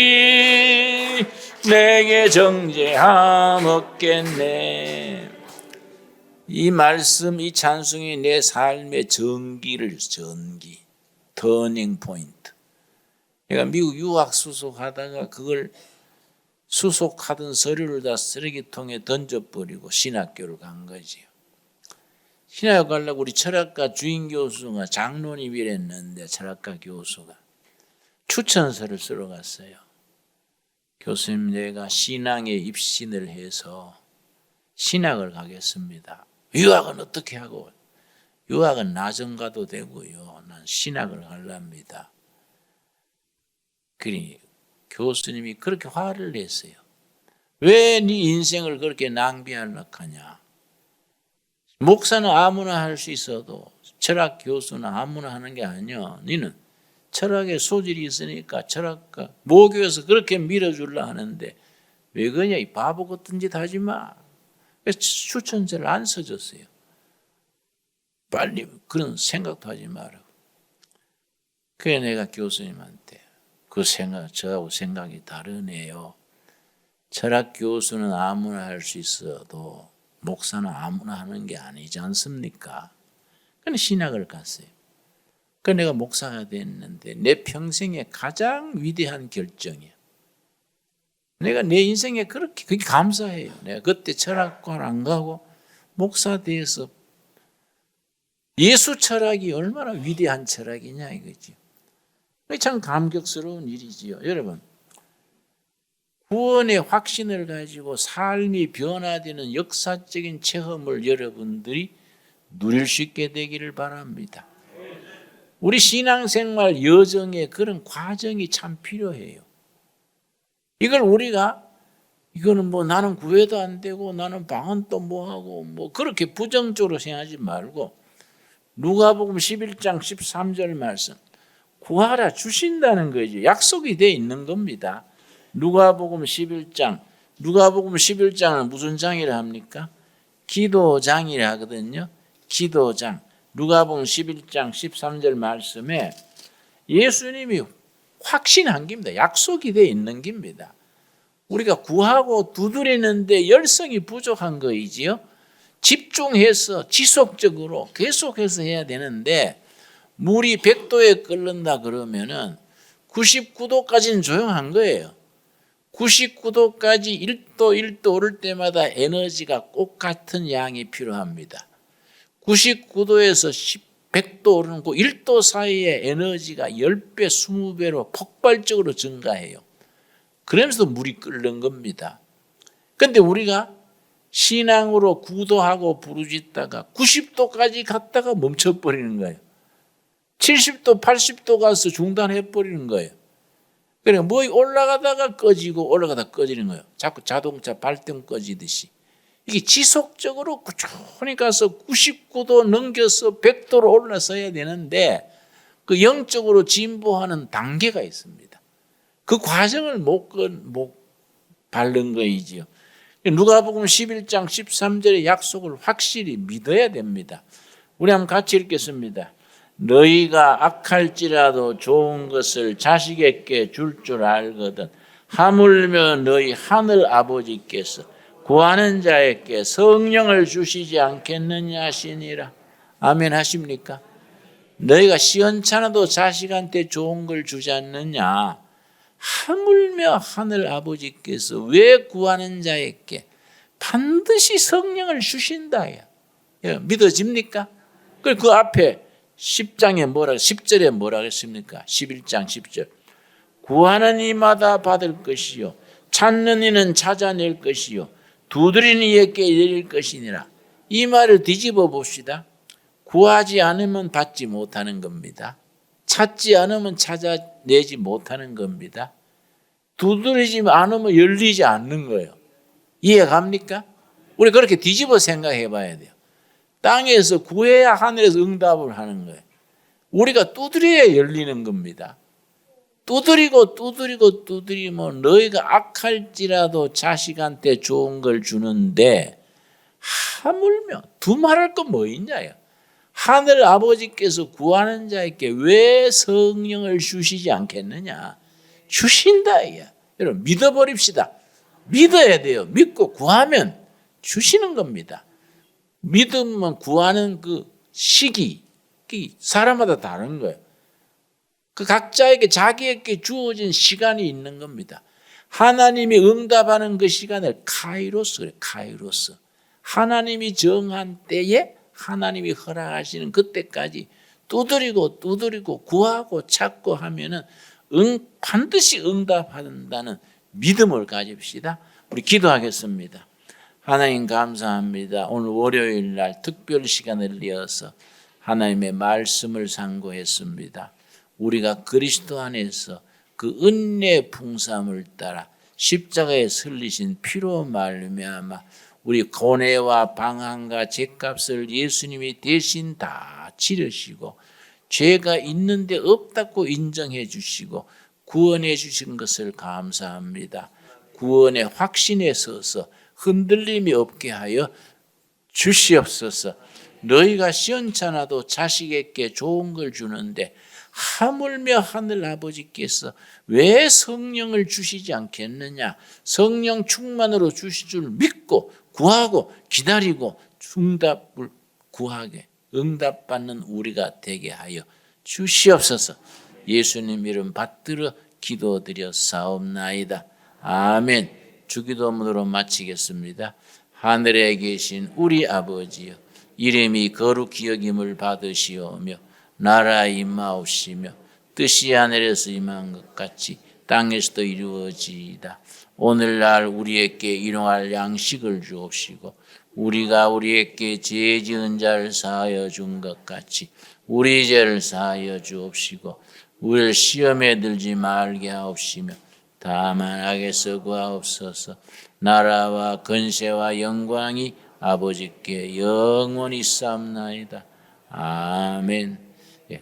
내게 정죄함 없겠네. 이 말씀, 이 찬송이 내 삶의 전기, 터닝 포인트. 내가 미국 유학 수속하다가 그걸 수속하던 서류를 다 쓰레기통에 던져버리고 신학교를 간 거지요. 신학교 가려고 우리 철학과 주인 교수가 장로님이랬는데 철학과 교수가 추천서를 쓰러 갔어요. 교수님, 내가 신앙에 입신을 해서 신학을 가겠습니다. 유학은 어떻게 하고? 유학은 나중 가도 되고요. 난 신학을 하랍니다. 그러니 교수님이 그렇게 화를 냈어요. 왜 네 인생을 그렇게 낭비하려고 하냐? 목사는 아무나 할 수 있어도 철학 교수는 아무나 하는 게 아니야. 너는 철학에 소질이 있으니까 철학과 모교에서 그렇게 밀어주려 하는데 왜 그러냐? 이 바보 같은 짓 하지 마. 그래서 추천서를 안 써줬어요. 빨리 그런 생각도 하지 말라고. 그래 내가 교수님한테 저하고 생각이 다르네요. 철학 교수는 아무나 할 수 있어도 목사는 아무나 하는 게 아니지 않습니까? 그래서 신학을 갔어요. 그래서 내가 목사가 됐는데 내 평생의 가장 위대한 결정이야. 내가 내 인생에 그게 감사해요. 내가 그때 철학관 안 가고 목사 돼서 예수 철학이 얼마나 위대한 철학이냐 이거지. 참 감격스러운 일이지요. 여러분, 구원의 확신을 가지고 삶이 변화되는 역사적인 체험을 여러분들이 누릴 수 있게 되기를 바랍니다. 우리 신앙생활 여정에 그런 과정이 참 필요해요. 이걸 우리가 이거는 뭐 나는 구해도 안 되고 나는 방언 또 뭐하고 뭐 그렇게 부정적으로 생각하지 말고 누가복음 11장 13절 말씀 구하라 주신다는 거죠. 약속이 돼 있는 겁니다. 누가복음 11장은 무슨 장이라 합니까? 기도장이라 하거든요. 기도장. 누가복음 11장 13절 말씀에 예수님이 확신한 겁니다. 약속이 돼 있는 겁니다. 우리가 구하고 두드리는데 열성이 부족한 거이지요. 집중해서 지속적으로 계속해서 해야 되는데 물이 100도에 끓는다 그러면은 99도까지는 조용한 거예요. 99도까지 1도 오를 때마다 에너지가 똑같은 양이 필요합니다. 99도에서 100도 오르는 그 1도 사이에 에너지가 10배, 20배로 폭발적으로 증가해요. 그러면서 물이 끓는 겁니다. 그런데 우리가 신앙으로 구도하고 부르짖다가 90도까지 갔다가 멈춰버리는 거예요. 70도, 80도 가서 중단해버리는 거예요. 그래, 뭐 올라가다가 꺼지고 올라가다가 꺼지는 거예요. 자꾸 자동차 발등 꺼지듯이. 이게 지속적으로 꾸준히 가서 99도 넘겨서 100도로 올라서야 되는데 그 영적으로 진보하는 단계가 있습니다. 그 과정을 못 밟는 거이지요. 누가복음 11장 13절의 약속을 확실히 믿어야 됩니다. 우리 한번 같이 읽겠습니다. 너희가 악할지라도 좋은 것을 자식에게 줄 알거든 하물며 너희 하늘 아버지께서 구하는 자에게 성령을 주시지 않겠느냐 하시니라. 아멘 하십니까? 너희가 시원찮아도 자식한테 좋은 걸 주지 않느냐. 하물며 하늘 아버지께서 왜 구하는 자에게 반드시 성령을 주신다. 믿어집니까? 그 앞에 10장에 10절에 뭐라 그랬습니까? 11장 10절. 구하는 이마다 받을 것이요 찾는 이는 찾아낼 것이요 두드리는 이에게 열릴 것이니라. 이 말을 뒤집어 봅시다. 구하지 않으면 받지 못하는 겁니다. 찾지 않으면 찾아내지 못하는 겁니다. 두드리지 않으면 열리지 않는 거예요. 이해 갑니까? 우리 그렇게 뒤집어 생각해 봐야 돼요. 땅에서 구해야 하늘에서 응답을 하는 거예요. 우리가 두드려야 열리는 겁니다. 두드리면 너희가 악할지라도 자식한테 좋은 걸 주는데 하물며 두말할 건 뭐 있냐요. 하늘 아버지께서 구하는 자에게 왜 성령을 주시지 않겠느냐. 주신다. 여러분 믿어버립시다. 믿어야 돼요. 믿고 구하면 주시는 겁니다. 믿으면 구하는 그 시기 사람마다 다른 거예요. 그 각자에게 자기에게 주어진 시간이 있는 겁니다. 하나님이 응답하는 그 시간을 카이로스 그래요. 카이로스. 하나님이 정한 때에 하나님이 허락하시는 그때까지 두드리고 구하고 찾고 하면은 반드시 응답한다는 믿음을 가집시다. 우리 기도하겠습니다. 하나님 감사합니다. 오늘 월요일 날 특별 시간을 이어서 하나님의 말씀을 상고했습니다. 우리가 그리스도 안에서 그 은혜의 풍성함을 따라 십자가에 설리신 피로 말미암아 우리 고뇌와 방황과 죄값을 예수님이 대신 다 치르시고 죄가 있는데 없다고 인정해 주시고 구원해 주신 것을 감사합니다. 구원의 확신에 서서 흔들림이 없게 하여 주시옵소서. 너희가 시원찮아도 자식에게 좋은 걸 주는데 하물며 하늘 아버지께서 왜 성령을 주시지 않겠느냐. 성령 충만으로 주실 줄 믿고 구하고 기다리고 응답을 구하게 응답받는 우리가 되게 하여 주시옵소서. 예수님 이름 받들어 기도드려 사옵나이다. 아멘. 주기도문으로 마치겠습니다. 하늘에 계신 우리 아버지여, 이름이 거룩히 여김을 받으시오며 나라 임하옵시며 뜻이 하늘에서 임한 것 같이 땅에서도 이루어지이다. 오늘날 우리에게 일용할 양식을 주옵시고 우리가 우리에게 죄 지은 자를 사하여 준 것 같이 우리 죄를 사하여 주옵시고 우리를 시험에 들지 말게 하옵시며 다만 악에서 구하옵소서. 나라와 권세와 영광이 아버지께 영원히 있사옵나이다. 아멘.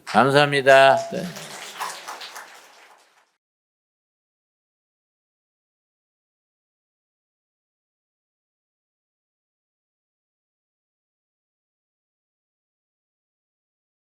감사합니다.